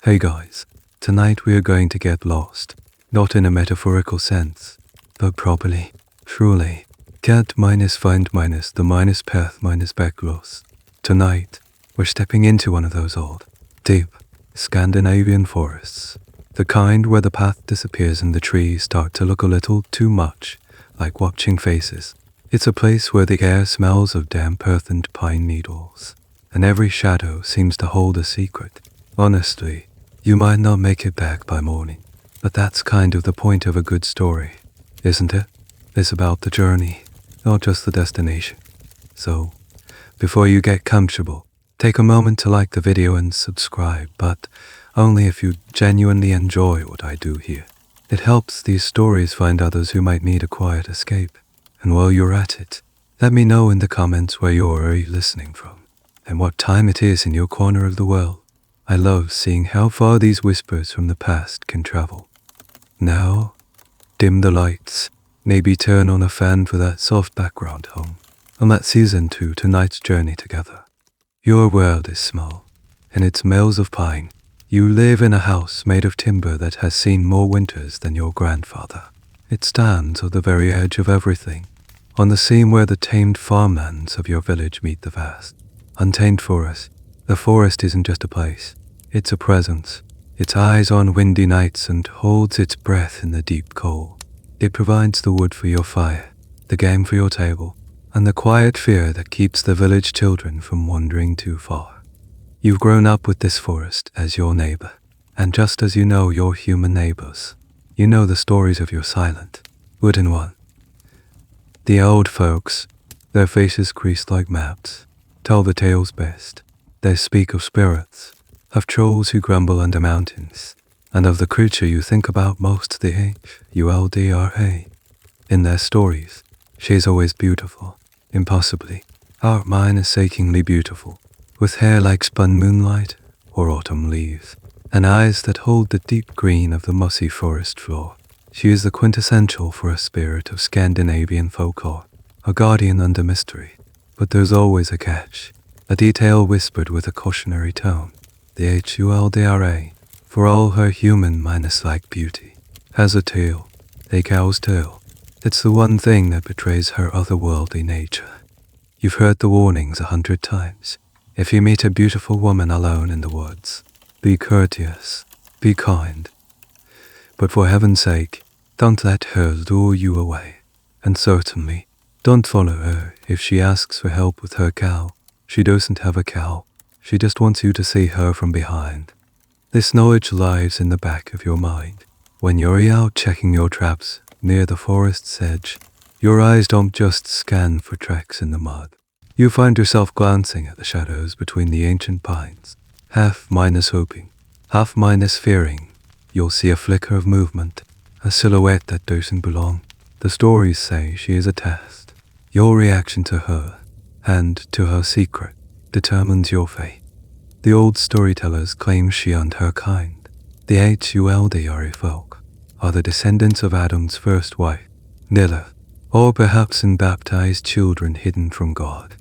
Hey guys, tonight we are going to get lost, not in a metaphorical sense, but properly, truly. Get minus find minus the minus path minus back lost. Tonight, we're stepping into one of those old, deep, Scandinavian forests. The kind where the path disappears and the trees start to look a little too much like watching faces. It's a place where the air smells of damp earth and pine needles, and every shadow seems to hold a secret. Honestly, you might not make it back by morning, but that's kind of the point of a good story, isn't it? It's about the journey, not just the destination. So, before you get comfortable, take a moment to like the video and subscribe, but only if you genuinely enjoy what I do here. It helps these stories find others who might need a quiet escape. And while you're at it, let me know in the comments where you're listening from, and what time it is in your corner of the world. I love seeing how far these whispers from the past can travel. Now, dim the lights, maybe turn on a fan for that soft background hum, and let's ease into tonight's journey together. Your world is small, and it smells of pine. You live in a house made of timber that has seen more winters than your grandfather. It stands on the very edge of everything, on the seam where the tamed farmlands of your village meet the vast, untamed forest. The forest isn't just a place, it's a presence. Its eyes on windy nights and holds its breath in the deep cold. It provides the wood for your fire, the game for your table, and the quiet fear that keeps the village children from wandering too far. You've grown up with this forest as your neighbor, and just as you know your human neighbors, you know the stories of your silent, wooden one. The old folks, their faces creased like maps, tell the tales best. They speak of spirits, of trolls who grumble under mountains, and of the creature you think about most, the Huldra. In their stories, she's always beautiful, impossibly, heart-achingly beautiful, with hair like spun moonlight or autumn leaves, and eyes that hold the deep green of the mossy forest floor. She is the quintessential for a spirit of Scandinavian folklore, a guardian under mystery. But there's always a catch, a detail whispered with a cautionary tone. The Huldra, for all her human minus-like beauty, has a tail, a cow's tail. It's the one thing that betrays her otherworldly nature. You've heard the warnings 100 times. If you meet a beautiful woman alone in the woods, be courteous, be kind. But for heaven's sake, don't let her lure you away. And certainly, don't follow her if she asks for help with her cow. She doesn't have a cow. She just wants you to see her from behind. This knowledge lies in the back of your mind. When you're out checking your traps near the forest's edge, your eyes don't just scan for tracks in the mud. You find yourself glancing at the shadows between the ancient pines, half minus hoping, half minus fearing. You'll see a flicker of movement, a silhouette that doesn't belong. The stories say she is a test. Your reaction to her, and to her secret, determines your fate. The old storytellers claim she and her kind, the Huldra folk, are the descendants of Adam's first wife, Nilla, or perhaps unbaptized children hidden from God.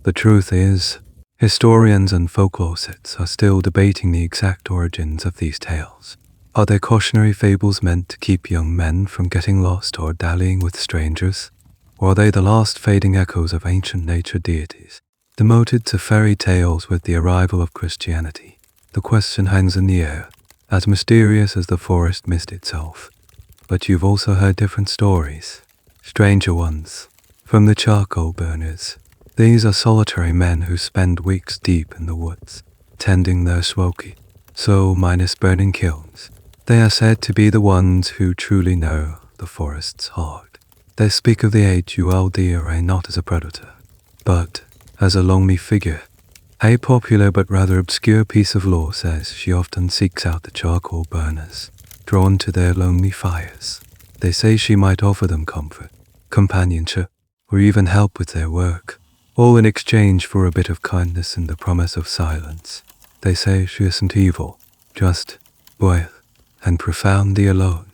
The truth is, historians and folklore sets are still debating the exact origins of these tales. Are they cautionary fables meant to keep young men from getting lost or dallying with strangers? Or are they the last fading echoes of ancient nature deities, demoted to fairy tales with the arrival of Christianity? The question hangs in the air, as mysterious as the forest mist itself. But you've also heard different stories, stranger ones, from the charcoal burners. These are solitary men who spend weeks deep in the woods, tending their smoky, minus burning kilns. They are said to be the ones who truly know the forest's heart. They speak of the Huldra not as a predator, but as a lonely figure. A popular but rather obscure piece of lore says she often seeks out the charcoal burners, drawn to their lonely fires. They say she might offer them comfort, companionship, or even help with their work, all in exchange for a bit of kindness and the promise of silence. They say she isn't evil, just quiet and profoundly alone.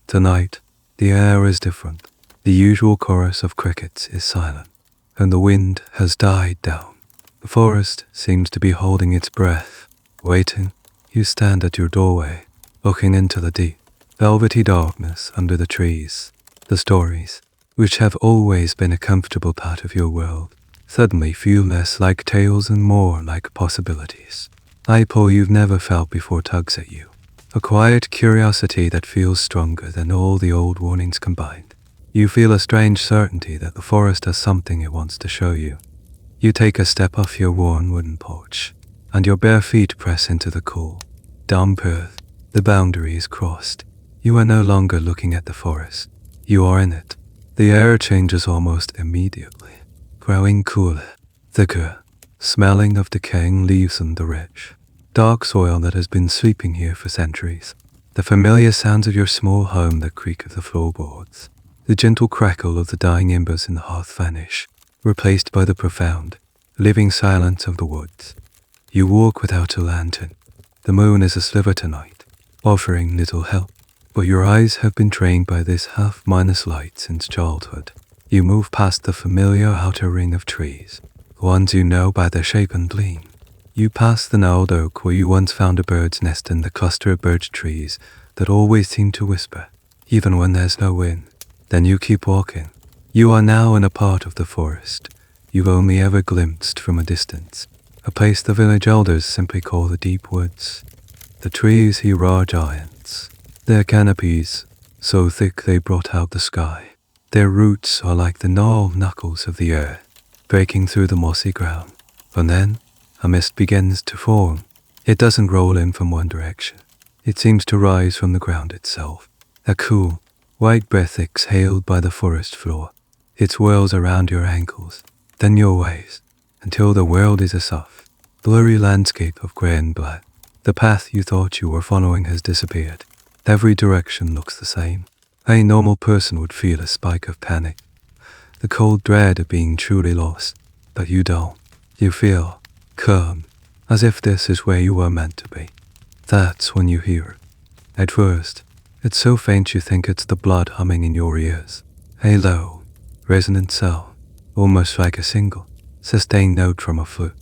Tonight, the air is different. The usual chorus of crickets is silent, and the wind has died down. The forest seems to be holding its breath, waiting, You stand at your doorway, looking into the deep, velvety darkness under the trees. The stories, which have always been a comfortable part of your world, suddenly feel less like tales and more like possibilities. A pull you've never felt before tugs at you. A quiet curiosity that feels stronger than all the old warnings combined. You feel a strange certainty that the forest has something it wants to show you. You take a step off your worn wooden porch, and your bare feet press into the cool, damp earth. The boundary is crossed. You are no longer looking at the forest. You are in it. The air changes almost immediately, growing cooler, thicker, smelling of decaying leaves and the rich, dark soil that has been sleeping here for centuries. The familiar sounds of your small home, the creak of the floorboards, the gentle crackle of the dying embers in the hearth vanish, replaced by the profound, living silence of the woods. You walk without a lantern. The moon is a sliver tonight, offering little help, but your eyes have been trained by this half-minus light since childhood. You move past the familiar outer ring of trees, the ones you know by their shape and gleam. You pass the gnarled oak where you once found a bird's nest and the cluster of birch trees that always seem to whisper, even when there's no wind. Then you keep walking. You are now in a part of the forest you've only ever glimpsed from a distance, a place the village elders simply call the deep woods. The trees here are giants, their canopies so thick they blot out the sky. Their roots are like the gnarled knuckles of the earth, breaking through the mossy ground. And then, a mist begins to form. It doesn't roll in from one direction. It seems to rise from the ground itself. A cool, white breath exhaled by the forest floor. It swirls around your ankles, then your waist, until the world is a soft, blurry landscape of grey and black. The path you thought you were following has disappeared. Every direction looks the same. A normal person would feel a spike of panic, the cold dread of being truly lost, but you don't. You feel calm, as if this is where you were meant to be. That's when you hear it. At first, it's so faint you think it's the blood humming in your ears. A low, resonant sound, almost like a single, sustained note from a flute.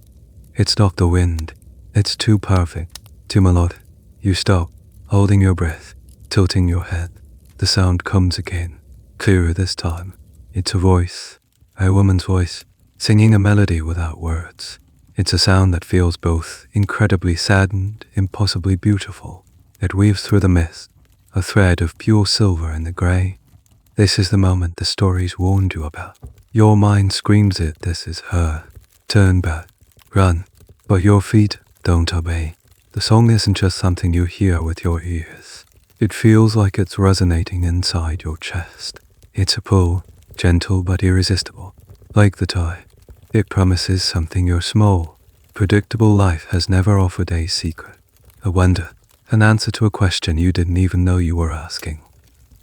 It's not the wind. It's too perfect, too melodic. You stop, holding your breath, tilting your head. The sound comes again, clearer this time. It's a voice, a woman's voice, singing a melody without words. It's a sound that feels both incredibly sad and impossibly beautiful. It weaves through the mist, a thread of pure silver in the grey. This is the moment the stories warned you about. Your mind screams it, this is her. Turn back, run, but your feet don't obey. The song isn't just something you hear with your ears. It feels like it's resonating inside your chest. It's a pull, gentle but irresistible, like the tide. It promises something your small, predictable life has never offered, a secret, a wonder, an answer to a question you didn't even know you were asking.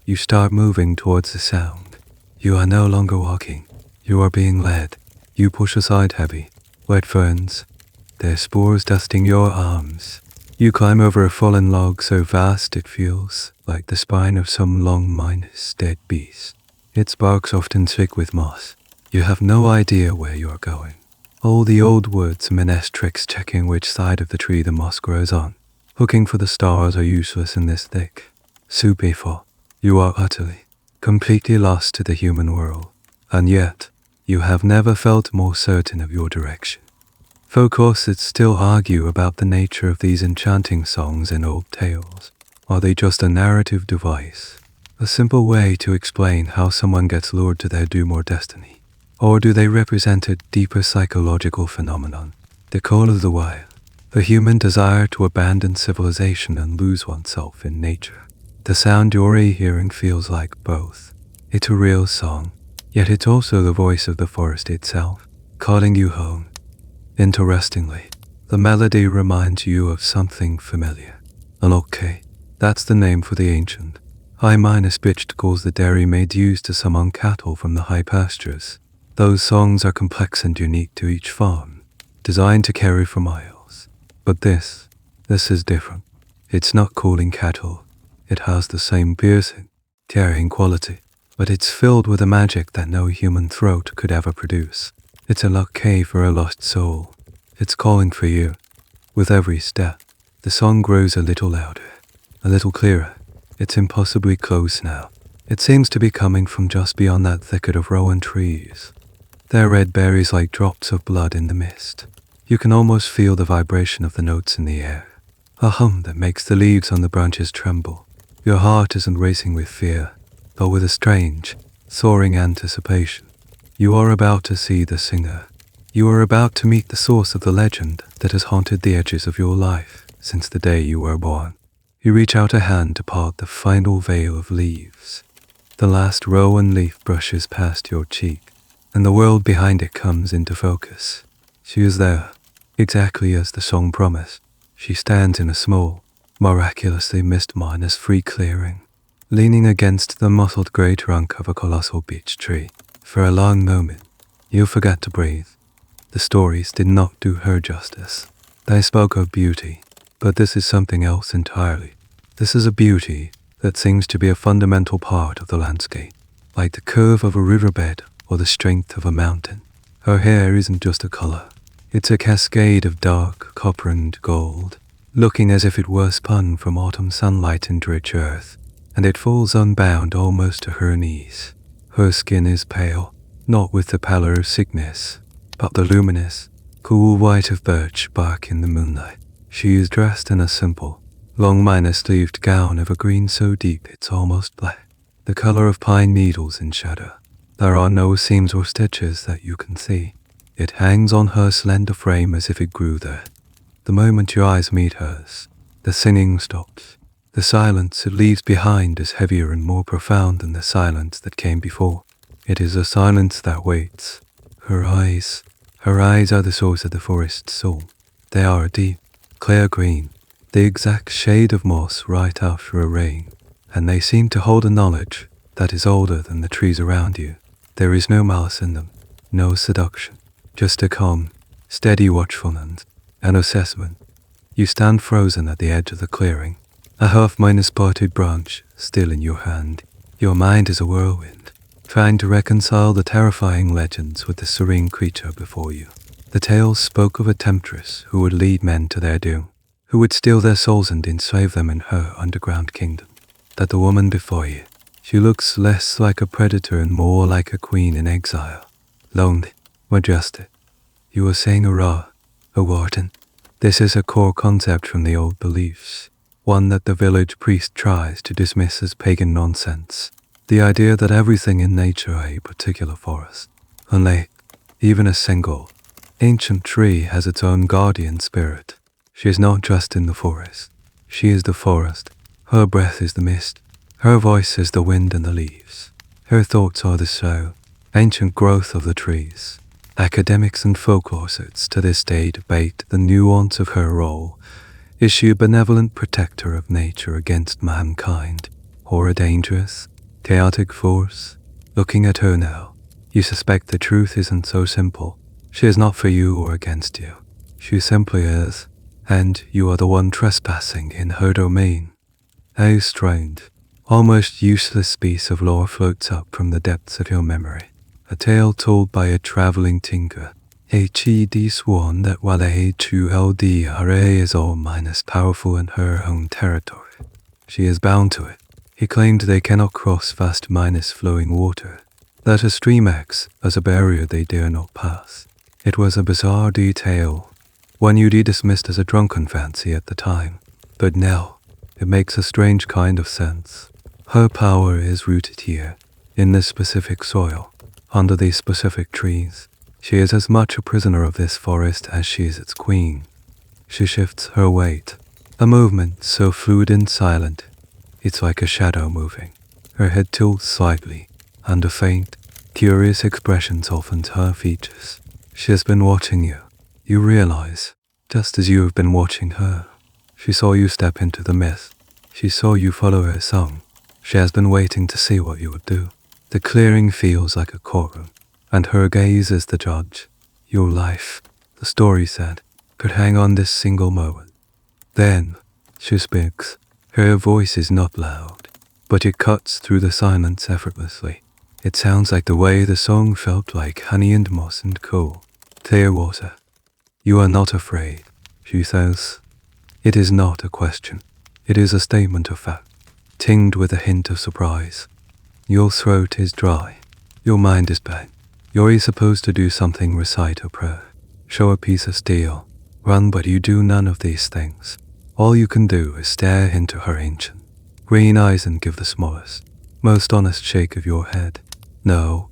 You start moving towards the sound. You are no longer walking. You are being led. You push aside heavy, wet ferns, their spores dusting your arms. You climb over a fallen log so vast it feels like the spine of some long-minus dead beast. Its bark's often thick with moss. You have no idea where you are going. All the old woodsman-esque tricks checking which side of the tree the moss grows on, looking for the stars are useless in this thick, soupy fog. You are utterly, completely lost to the human world, and yet you have never felt more certain of your direction. Folklorists still argue about the nature of these enchanting songs and old tales. Are they just a narrative device, a simple way to explain how someone gets lured to their doom or destiny? Or do they represent a deeper psychological phenomenon, the call of the wild, the human desire to abandon civilization and lose oneself in nature? The sound you're hearing feels like both. It's a real song, yet it's also the voice of the forest itself, calling you home. Interestingly, the melody reminds you of something familiar. An okay, that's the name for the ancient, high-pitched calls the dairy-maids used to summon cattle from the high pastures. Those songs are complex and unique to each farm, designed to carry for miles. But this is different. It's not calling cattle. It has the same piercing, carrying quality, but it's filled with a magic that no human throat could ever produce. It's a lucky for a lost soul. It's calling for you. With every step, The song grows a little louder, a little clearer. It's impossibly close now. It seems to be coming from just beyond that thicket of rowan trees. Their red berries like drops of blood in the mist. You can almost feel the vibration of the notes in the air, a hum that makes the leaves on the branches tremble. Your heart isn't racing with fear, but with a strange, soaring anticipation. You are about to see the singer. You are about to meet the source of the legend that has haunted the edges of your life since the day you were born. You reach out a hand to part the final veil of leaves. The last rowan leaf brushes past your cheek, and the world behind it comes into focus. She is there, exactly as the song promised. She stands in a small, miraculously mist-minus free clearing, leaning against the mottled grey trunk of a colossal beech tree. For a long moment, you forget to breathe. The stories did not do her justice. They spoke of beauty, but this is something else entirely. This is a beauty that seems to be a fundamental part of the landscape, like the curve of a riverbed or the strength of a mountain. Her hair isn't just a color. It's a cascade of dark copper and gold, looking as if it were spun from autumn sunlight into rich earth, and it falls unbound almost to her knees. Her skin is pale, not with the pallor of sickness, but the luminous, cool white of birch bark in the moonlight. She is dressed in a simple, long minor-sleeved gown of a green so deep it's almost black, the color of pine needles in shadow. There are no seams or stitches that you can see. It hangs on her slender frame as if it grew there. The moment your eyes meet hers, the singing stops. The silence it leaves behind is heavier and more profound than the silence that came before. It is a silence that waits. Her eyes are the source of the forest's soul. They are a deep, clear green, the exact shade of moss right after a rain, and they seem to hold a knowledge that is older than the trees around you. There is no malice in them, no seduction, just a calm, steady watchfulness, an assessment. You stand frozen at the edge of the clearing, a half-minus parted branch still in your hand. Your mind is a whirlwind, trying to reconcile the terrifying legends with the serene creature before you. The tales spoke of a temptress who would lead men to their doom, who would steal their souls and enslave them in her underground kingdom. That the woman before you, she looks less like a predator and more like a queen in exile, lonely, majestic. You are saying a warden. This is a core concept from the old beliefs, one that the village priest tries to dismiss as pagan nonsense. The idea that everything in nature, a particular forest, a lake, even a single, ancient tree has its own guardian spirit. She is not just in the forest. She is the forest. Her breath is the mist. Her voice is the wind and the leaves. Her thoughts are the slow, ancient growth of the trees. Academics and folklorists to this day debate the nuance of her role. Is she a benevolent protector of nature against mankind, or a dangerous, chaotic force? Looking at her now, you suspect the truth isn't so simple. She is not for you or against you. She simply is, and you are the one trespassing in her domain. A strange, almost useless piece of lore floats up from the depths of your memory. A tale told by a traveling tinker. He sworn that while Huldra is all minus powerful in her own territory, she is bound to it. He claimed they cannot cross vast minus flowing water, that a stream acts as a barrier they dare not pass. It was a bizarre detail, one you'd dismissed as a drunken fancy at the time, but now it makes a strange kind of sense. Her power is rooted here, in this specific soil, under these specific trees. She is as much a prisoner of this forest as she is its queen. She shifts her weight, a movement so fluid and silent, it's like a shadow moving. Her head tilts slightly, and a faint, curious expression softens her features. She has been watching you. You realize, just as you have been watching her. She saw you step into the mist. She saw you follow her song. She has been waiting to see what you would do. The clearing feels like a courtroom, and her gaze is the judge. Your life, the story said, could hang on this single moment. Then, she speaks. Her voice is not loud, but it cuts through the silence effortlessly. It sounds like the way the song felt, like honey and moss and cool, clear water. You are not afraid, she says. It is not a question. It is a statement of fact, tinged with a hint of surprise. Your throat is dry. Your mind is blank. You're supposed to do something, recite a prayer, show a piece of steel, run, but you do none of these things. All you can do is stare into her ancient green eyes and give the smallest, most honest shake of your head. No,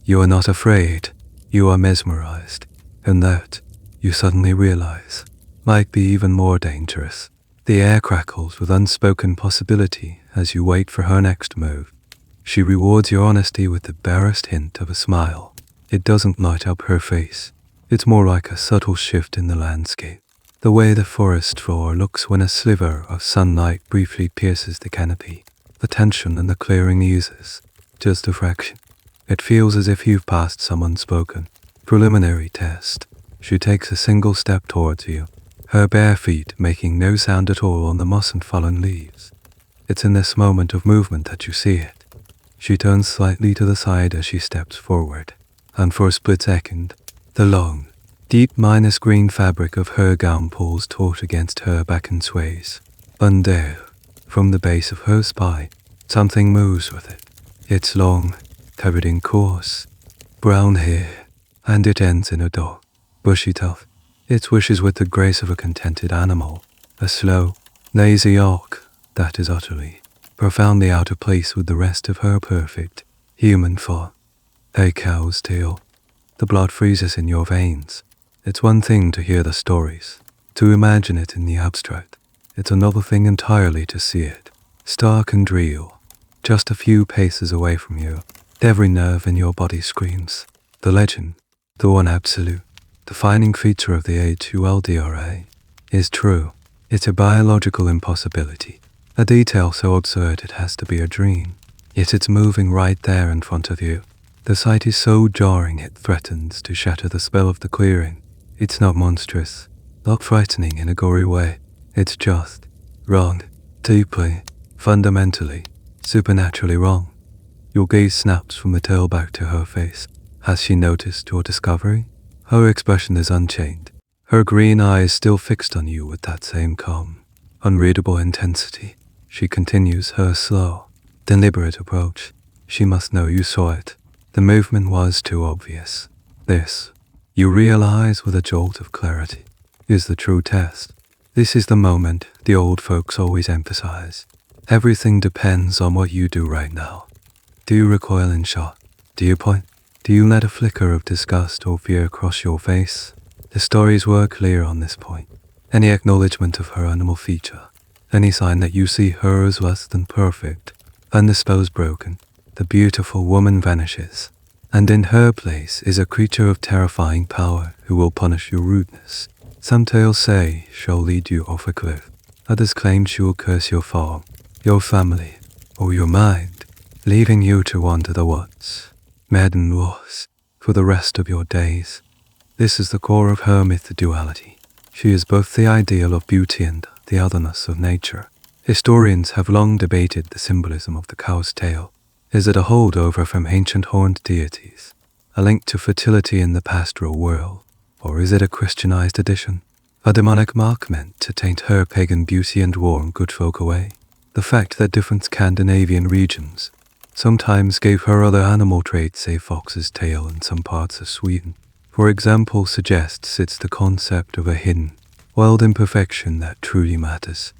you are not afraid. You are mesmerized, and that, you suddenly realize, might be even more dangerous. The air crackles with unspoken possibility as you wait for her next move. She rewards your honesty with the barest hint of a smile. It doesn't light up her face. It's more like a subtle shift in the landscape. The way the forest floor looks when a sliver of sunlight briefly pierces the canopy. The tension in the clearing eases, just a fraction. It feels as if you've passed some unspoken preliminary test. She takes a single step towards you, her bare feet making no sound at all on the moss and fallen leaves. It's in this moment of movement that you see it. She turns slightly to the side as she steps forward, and for a split second, the long, deep green fabric of her gown pulls taut against her back and sways. And there, from the base of her spine, something moves with it. It's long, covered in coarse, brown hair, and it ends in a dark, bushy tuft. It swishes with the grace of a contented animal, a slow, lazy arc that is utterly, profoundly out of place with the rest of her perfect, human form. A cow's tail. The blood freezes in your veins. It's one thing to hear the stories, to imagine it in the abstract. It's another thing entirely to see it, stark and real, just a few paces away from you. Every nerve in your body screams. The legend, the one absolute, defining feature of the Huldra, is true. It's a biological impossibility, a detail so absurd it has to be a dream. Yet it's moving right there in front of you. The sight is so jarring it threatens to shatter the spell of the clearing. It's not monstrous, not frightening in a gory way. It's just wrong, deeply, fundamentally, supernaturally wrong. Your gaze snaps from the tail back to her face. Has she noticed your discovery? Her expression is unchanged, her green eyes still fixed on you with that same calm, unreadable intensity. She continues her slow, deliberate approach. She must know you saw it. The movement was too obvious. This, you realize with a jolt of clarity, is the true test. This is the moment the old folks always emphasize. Everything depends on what you do right now. Do you recoil in shock? Do you point? Do you let a flicker of disgust or fear cross your face? The stories were clear on this point. Any acknowledgement of her animal feature, any sign that you see her as less than perfect, undisposed, broken, the beautiful woman vanishes, and in her place is a creature of terrifying power who will punish your rudeness. Some tales say she'll lead you off a cliff. Others claim she will curse your farm, your family, or your mind, leaving you to wander the woods, mad and lost, for the rest of your days. This is the core of her myth duality. She is both the ideal of beauty and the otherness of nature. Historians have long debated the symbolism of the cow's tail. Is it a holdover from ancient horned deities, a link to fertility in the pastoral world, or is it a Christianized addition, a demonic mark meant to taint her pagan beauty and warn good folk away? The fact that different Scandinavian regions sometimes gave her other animal traits, say fox's tail in some parts of Sweden, for example, suggests it's the concept of a hidden, wild imperfection that truly matters.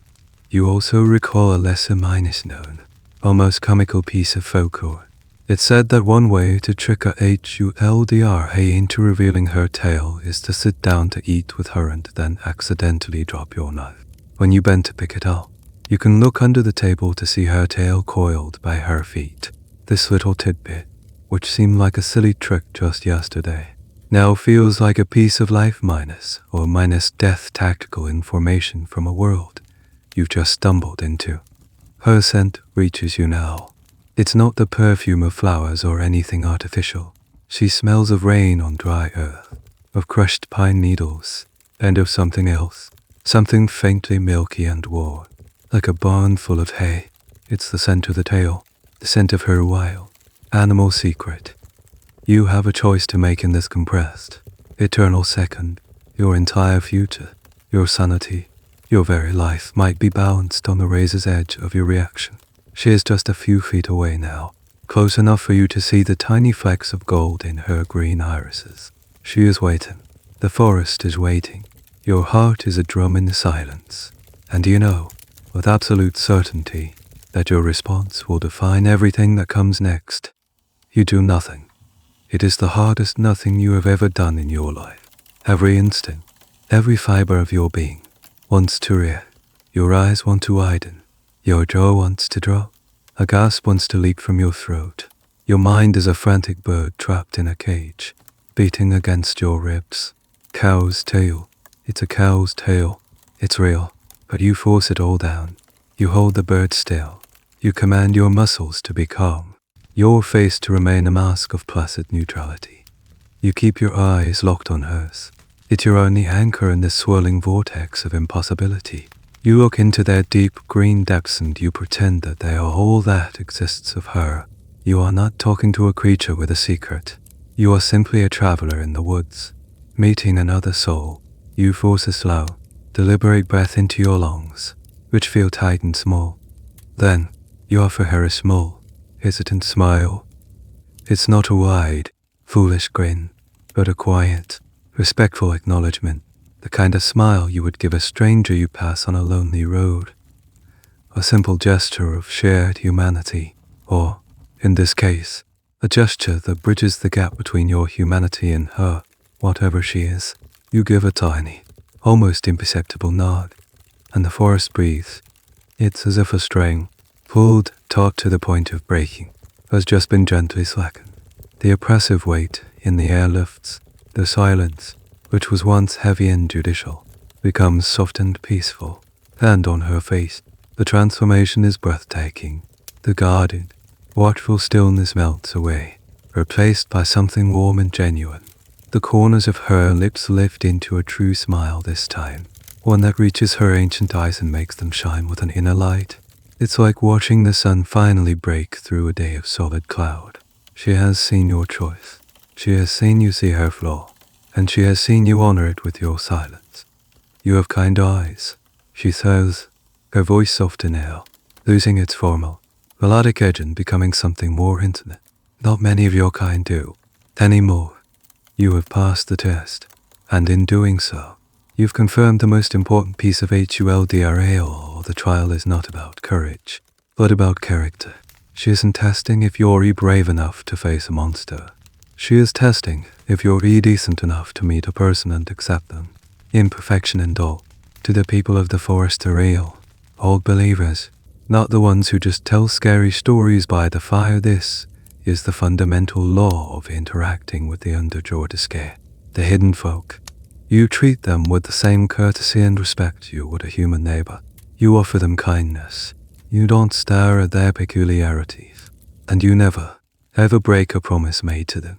You also recall a lesser known, almost comical piece of folklore. It's said that one way to trick a Huldra into revealing her tail is to sit down to eat with her and then accidentally drop your knife. When you bend to pick it up, you can look under the table to see her tail coiled by her feet. This little tidbit, which seemed like a silly trick just yesterday, now feels like a piece of life minus death tactical information from a world you've just stumbled into. Her scent reaches you now. It's not the perfume of flowers or anything artificial. She smells of rain on dry earth, of crushed pine needles, and of something else, something faintly milky and warm, like a barn full of hay. It's the scent of the tail, the scent of her wild, animal secret. You have a choice to make in this compressed, eternal second, your entire future, your sanity, Your very life might be balanced on the razor's edge of your reaction. She is just a few feet away now, close enough for you to see the tiny flecks of gold in her green irises. She is waiting. The forest is waiting. Your heart is a drum in the silence, and you know, with absolute certainty, that your response will define everything that comes next. You do nothing. It is the hardest nothing you have ever done in your life. Every instinct, every fiber of your being wants to react. Your eyes want to widen. Your jaw wants to drop. A gasp wants to leap from your throat. Your mind is a frantic bird trapped in a cage, beating against your ribs. Cow's tail. It's a cow's tail. It's real, but you force it all down. You hold the bird still. You command your muscles to be calm, your face to remain a mask of placid neutrality. You keep your eyes locked on hers. It's your only anchor in this swirling vortex of impossibility. You look into their deep green depths and you pretend that they are all that exists of her. You are not talking to a creature with a secret. You are simply a traveler in the woods, meeting another soul. You force a slow, deliberate breath into your lungs, which feel tight and small. Then, you offer her a small, hesitant smile. It's not a wide, foolish grin, but a quiet, respectful acknowledgement, the kind of smile you would give a stranger you pass on a lonely road. A simple gesture of shared humanity, or, in this case, a gesture that bridges the gap between your humanity and her, whatever she is. You give a tiny, almost imperceptible nod, and the forest breathes. It's as if a string, pulled taut to the point of breaking, has just been gently slackened. The oppressive weight in the air lifts. The silence, which was once heavy and judicial, becomes soft and peaceful, and on her face, the transformation is breathtaking. The guarded, watchful stillness melts away, replaced by something warm and genuine. The corners of her lips lift into a true smile this time, one that reaches her ancient eyes and makes them shine with an inner light. It's like watching the sun finally break through a day of solid cloud. She has seen your choice. She has seen you see her flaw, and she has seen you honor it with your silence. You have kind eyes, she says, her voice soft and air, losing its formal, melodic edge and becoming something more intimate. Not many of your kind do, anymore. You have passed the test, and in doing so, you've confirmed the most important piece of Huldra, or the trial is not about courage, but about character. She isn't testing if you're brave enough to face a monster. She is testing if you're decent enough to meet a person and accept them, imperfection and all. To the people of the forest are real, old believers, not the ones who just tell scary stories by the fire. This is the fundamental law of interacting with the underjordiske, the hidden folk. You treat them with the same courtesy and respect you would a human neighbor. You offer them kindness. You don't stare at their peculiarities, and you never, ever break a promise made to them.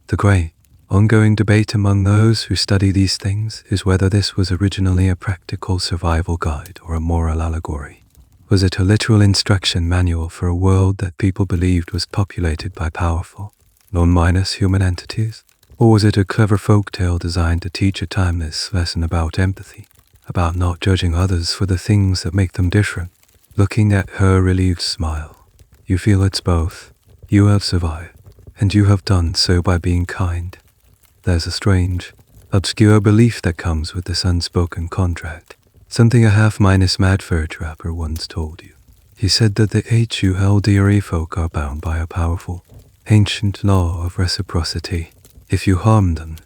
The great, ongoing debate among those who study these things is whether this was originally a practical survival guide or a moral allegory. Was it a literal instruction manual for a world that people believed was populated by powerful, non-minus human entities? Or was it a clever folktale designed to teach a timeless lesson about empathy, about not judging others for the things that make them different? Looking at her relieved smile, you feel it's both. You have survived, and you have done so by being kind. There's a strange, obscure belief that comes with this unspoken contract, something a half-minus mad fur trapper once told you. He said that the Huldra folk are bound by a powerful, ancient law of reciprocity. If you harm them,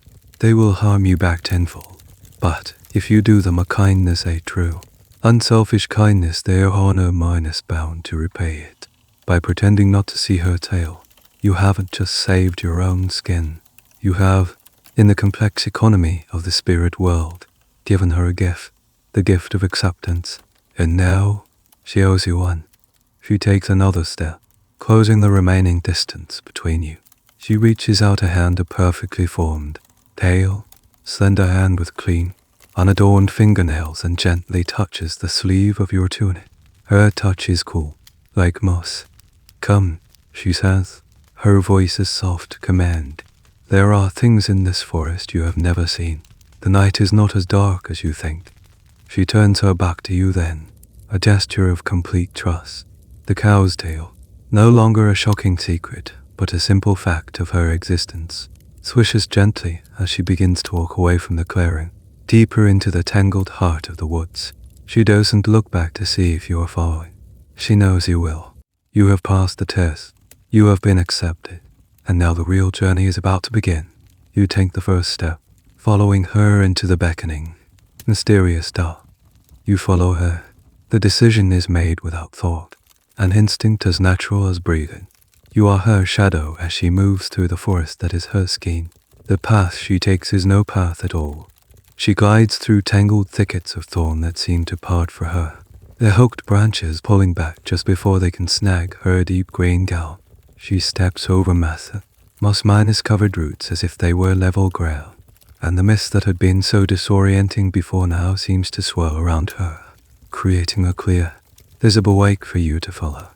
they will harm you back tenfold. But if you do them a kindness, a true, unselfish kindness, they are honor-minus bound to repay it. By pretending not to see her tail, you haven't just saved your own skin. You have, in the complex economy of the spirit world, given her a gift, the gift of acceptance. And now, she owes you one. She takes another step, closing the remaining distance between you. She reaches out a hand, a perfectly formed, pale, slender hand with clean, unadorned fingernails, and gently touches the sleeve of your tunic. Her touch is cool, like moss. Come, she says, her voice is soft command. There are things in this forest you have never seen. The night is not as dark as you think. She turns her back to you then, a gesture of complete trust. The cow's tale, no longer a shocking secret, but a simple fact of her existence, swishes gently as she begins to walk away from the clearing, deeper into the tangled heart of the woods. She doesn't look back to see if you are following. She knows you will. You have passed the test. You have been accepted. And now the real journey is about to begin. You take the first step, following her into the beckoning, mysterious dark. You follow her. The decision is made without thought, an instinct as natural as breathing. You are her shadow as she moves through the forest that is her skein. The path she takes is no path at all. She glides through tangled thickets of thorn that seem to part for her, their hooked branches pulling back just before they can snag her deep green gown. She steps over moss-covered roots as if they were level ground, and the mist that had been so disorienting before now seems to swirl around her, creating a clear, visible wake for you to follow.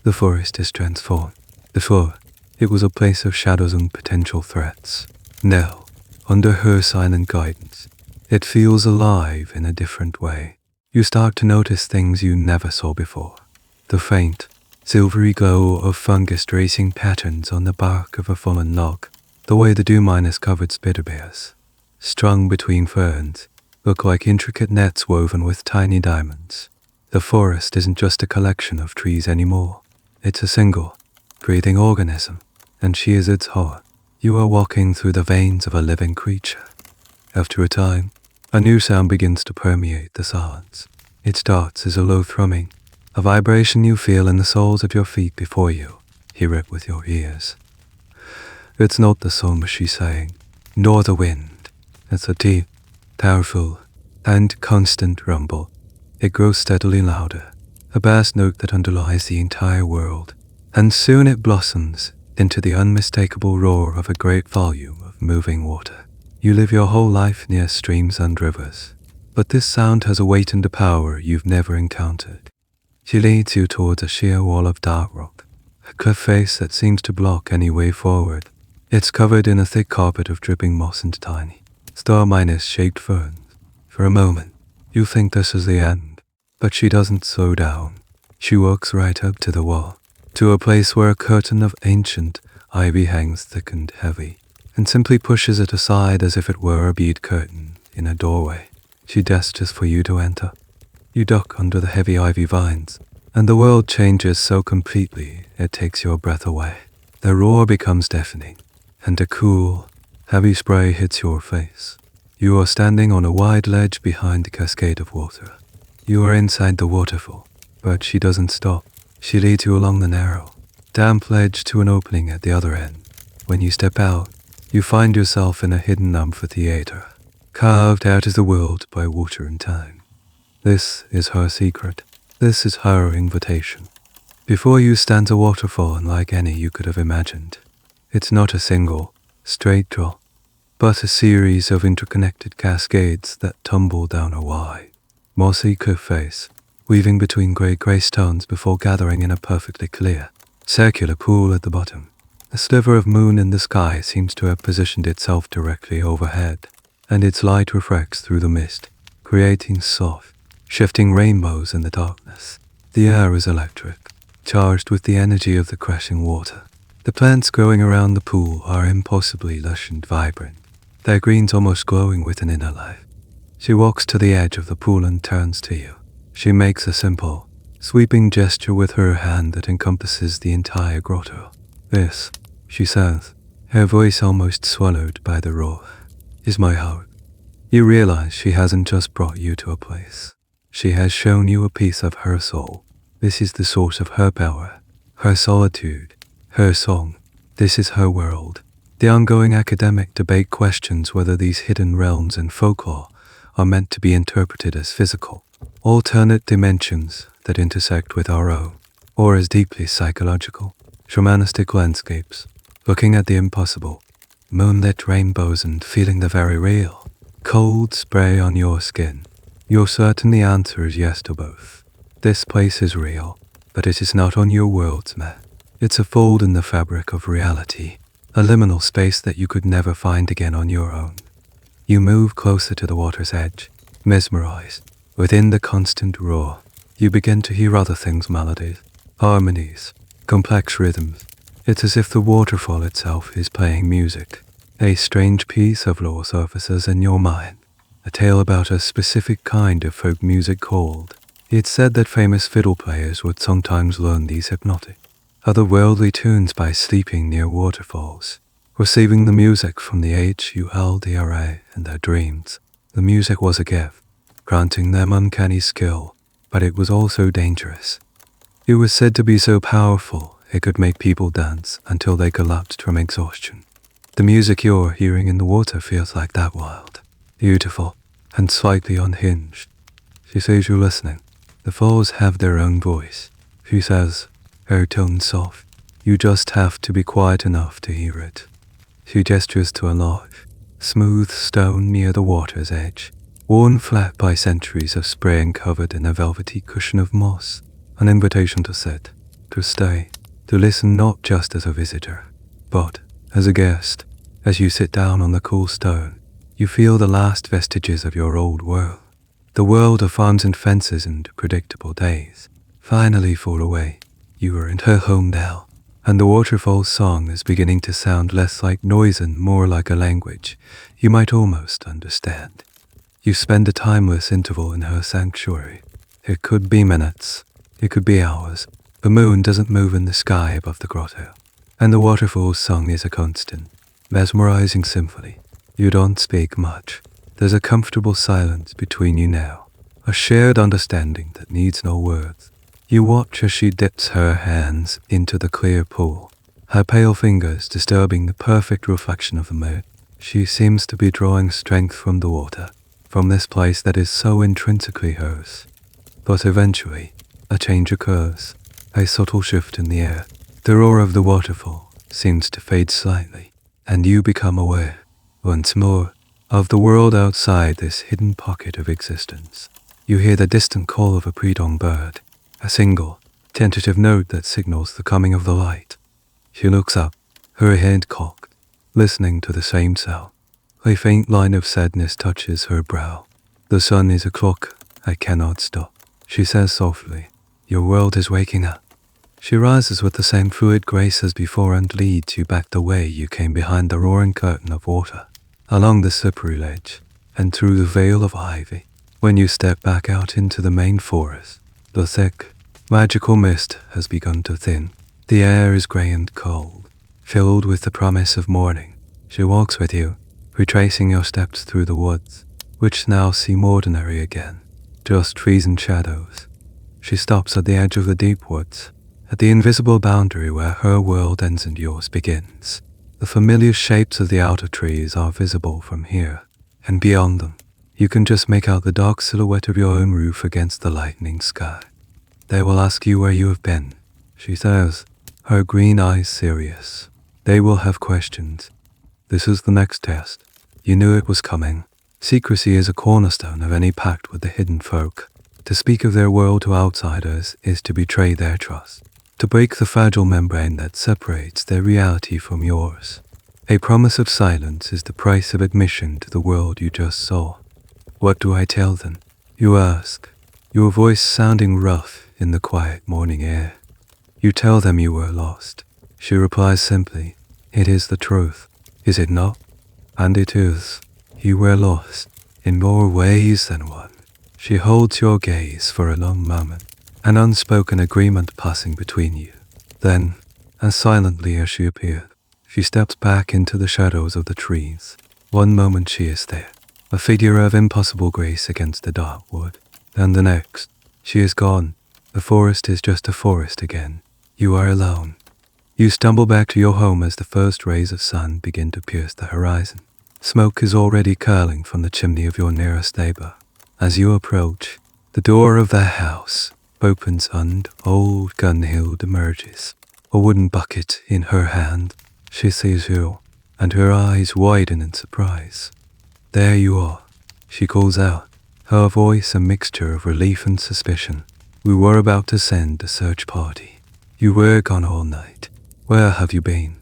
The forest is transformed. Before, it was a place of shadows and potential threats. Now, under her silent guidance, it feels alive in a different way. You start to notice things you never saw before. The faint, silvery glow of fungus tracing patterns on the bark of a fallen log, the way the dew-covered spitterbears, strung between ferns, look like intricate nets woven with tiny diamonds. The forest isn't just a collection of trees anymore. It's a single, breathing organism, and she is its heart. You are walking through the veins of a living creature. After a time, a new sound begins to permeate the silence. It starts as a low thrumming, a vibration you feel in the soles of your feet before you hear it with your ears. It's not the sun she's saying, nor the wind. It's a deep, powerful, and constant rumble. It grows steadily louder, a bass note that underlies the entire world, and soon it blossoms into the unmistakable roar of a great volume of moving water. You live your whole life near streams and rivers, but this sound has a weight and a power you've never encountered. She leads you towards a sheer wall of dark rock, a cliff face that seems to block any way forward. It's covered in a thick carpet of dripping moss and tiny, star-shaped ferns. For a moment, you think this is the end, but she doesn't slow down. She walks right up to the wall, to a place where a curtain of ancient ivy hangs thick and heavy, and simply pushes it aside as if it were a bead curtain in a doorway. She gestures for you to enter. You duck under the heavy ivy vines, and the world changes so completely it takes your breath away. The roar becomes deafening, and a cool, heavy spray hits your face. You are standing on a wide ledge behind a cascade of water. You are inside the waterfall, but she doesn't stop. She leads you along the narrow, damp ledge to an opening at the other end. When you step out, you find yourself in a hidden amphitheater, carved out of the world by water and time. This is her secret. This is her invitation. Before you stands a waterfall unlike any you could have imagined. It's not a single, straight drop, but a series of interconnected cascades that tumble down a wide, mossy cliff face, weaving between grey stones before gathering in a perfectly clear, circular pool at the bottom. A sliver of moon in the sky seems to have positioned itself directly overhead, and its light refracts through the mist, creating soft, shifting rainbows in the darkness. The air is electric, charged with the energy of the crashing water. The plants growing around the pool are impossibly lush and vibrant, their greens almost glowing with an inner life. She walks to the edge of the pool and turns to you. She makes a simple, sweeping gesture with her hand that encompasses the entire grotto. This, she says, her voice almost swallowed by the roar, is my heart. You realize she hasn't just brought you to a place. She has shown you a piece of her soul. This is the source of her power, her solitude, her song. This is her world. The ongoing academic debate questions whether these hidden realms in folklore are meant to be interpreted as physical, alternate dimensions that intersect with our own, or as deeply psychological, shamanistic landscapes, looking at the impossible, moonlit rainbows and feeling the very real, cold spray on your skin. You're certain the answer is yes to both. This place is real, but it is not on your world's map. It's a fold in the fabric of reality, a liminal space that you could never find again on your own. You move closer to the water's edge, mesmerized, Within the constant roar, you begin to hear other things: melodies, harmonies, complex rhythms. It's as if the waterfall itself is playing music. A strange piece of lore surfaces in your mind, a tale about a specific kind of folk music called. It's said that famous fiddle players would sometimes learn these hypnotic, otherworldly tunes by sleeping near waterfalls, receiving the music from the Huldra in their dreams. The music was a gift, granting them uncanny skill, but it was also dangerous. It was said to be so powerful it could make people dance until they collapsed from exhaustion. The music you're hearing in the water feels like that: wild, beautiful, and slightly unhinged. She says you're listening. The falls have their own voice. She says, her tone soft. You just have to be quiet enough to hear it. She gestures to a large, smooth stone near the water's edge, worn flat by centuries of spray and covered in a velvety cushion of moss. An invitation to sit, to stay, to listen, not just as a visitor, but as a guest. As you sit down on the cool stone, you feel the last vestiges of your old world. The world of farms and fences and predictable days finally fall away. You are in her home now, and the waterfall's song is beginning to sound less like noise and more like a language you might almost understand. You spend a timeless interval in her sanctuary. It could be minutes, it could be hours. The moon doesn't move in the sky above the grotto, and the waterfall's song is a constant, mesmerizing symphony. You don't speak much. There's a comfortable silence between you now, a shared understanding that needs no words. You watch as she dips her hands into the clear pool, her pale fingers disturbing the perfect reflection of the moon. She seems to be drawing strength from the water, from this place that is so intrinsically hers. But eventually, a change occurs, a subtle shift in the air. The roar of the waterfall seems to fade slightly, and you become aware, once more, of the world outside this hidden pocket of existence. You hear the distant call of a pre-dawn bird, a single, tentative note that signals the coming of the light. She looks up, her head cocked, listening to the same sound. A faint line of sadness touches her brow. The sun is a clock I cannot stop, she says softly. Your world is waking up. She rises with the same fluid grace as before and leads you back the way you came, behind the roaring curtain of water, along the slippery ledge, and through the veil of ivy. When you step back out into the main forest, the thick, magical mist has begun to thin. The air is grey and cold, filled with the promise of morning. She walks with you, retracing your steps through the woods, which now seem ordinary again, just trees and shadows. She stops at the edge of the deep woods, at the invisible boundary where her world ends and yours begins. The familiar shapes of the outer trees are visible from here, and beyond them, you can just make out the dark silhouette of your own roof against the lightening sky. They will ask you where you have been, she says, her green eyes serious. They will have questions. This is the next test. You knew it was coming. Secrecy is a cornerstone of any pact with the hidden folk. To speak of their world to outsiders is to betray their trust, to break the fragile membrane that separates their reality from yours. A promise of silence is the price of admission to the world you just saw. What do I tell them? You ask, your voice sounding rough in the quiet morning air. You tell them you were lost. She replies simply, it is the truth, is it not? And it is. You were lost, in more ways than one. She holds your gaze for a long moment, an unspoken agreement passing between you. Then, as silently as she appeared, she steps back into the shadows of the trees. One moment she is there, a figure of impossible grace against the dark wood. Then the next, she is gone. The forest is just a forest again. You are alone. You stumble back to your home as the first rays of sun begin to pierce the horizon. Smoke is already curling from the chimney of your nearest neighbor. As you approach, the door of their house opens and old Gunhild emerges, a wooden bucket in her hand. She sees you, and her eyes widen in surprise. There you are, she calls out, her voice a mixture of relief and suspicion. We were about to send a search party. You were gone all night. Where have you been?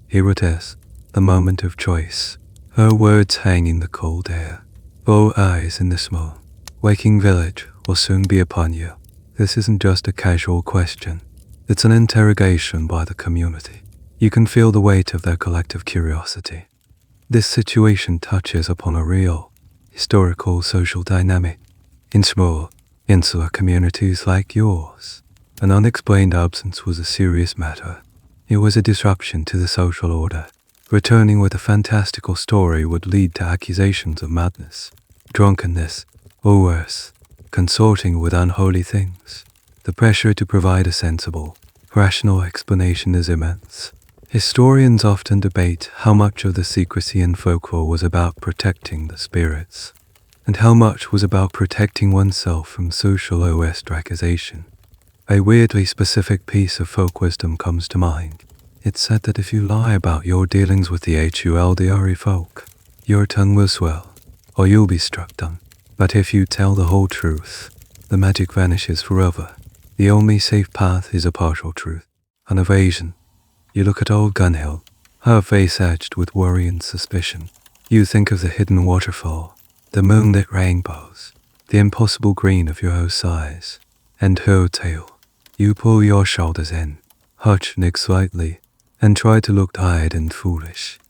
Here it is, the moment of choice. Her words hang in the cold air, both eyes in the smoke. Waking village will soon be upon you. This isn't just a casual question. It's an interrogation by the community. You can feel the weight of their collective curiosity. This situation touches upon a real, historical social dynamic. In small, insular communities like yours, an unexplained absence was a serious matter. It was a disruption to the social order. Returning with a fantastical story would lead to accusations of madness, drunkenness, or worse, consorting with unholy things. The pressure to provide a sensible, rational explanation is immense. Historians often debate how much of the secrecy in folklore was about protecting the spirits, and how much was about protecting oneself from social ostracization. A weirdly specific piece of folk wisdom comes to mind. It's said that if you lie about your dealings with the Huldra folk, your tongue will swell, or you'll be struck dumb. But if you tell the whole truth, the magic vanishes forever. The only safe path is a partial truth, an evasion. You look at old Gunhild, her face edged with worry and suspicion. You think of the hidden waterfall, the moonlit rainbows, the impossible green of your host eyes, and her tail. You pull your shoulders in, hutch Nick slightly, and try to look tired and foolish.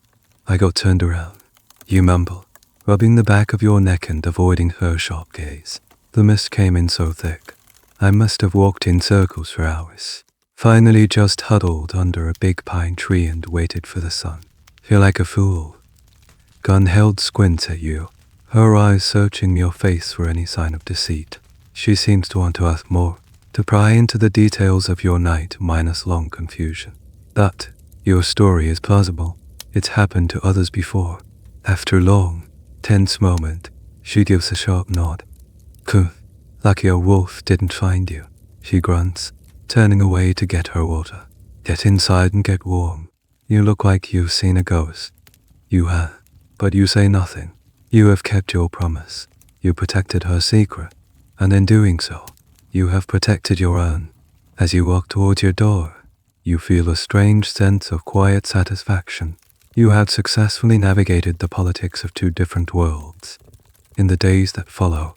I got turned around, you mumble, rubbing the back of your neck and avoiding her sharp gaze. The mist came in so thick, I must have walked in circles for hours. Finally just huddled under a big pine tree and waited for the sun. Feel like a fool. Gunhild squints at you, her eyes searching your face for any sign of deceit. She seems to want to ask more, to pry into the details of your night minus long confusion. That, your story is plausible. It's happened to others before. After long, tense moment, she gives a sharp nod. Kuh, lucky a wolf didn't find you, she grunts, turning away to get her water. Get inside and get warm. You look like you've seen a ghost. You have, but you say nothing. You have kept your promise. You protected her secret, and in doing so, you have protected your own. As you walk towards your door, you feel a strange sense of quiet satisfaction. You have successfully navigated the politics of two different worlds. In the days that follow,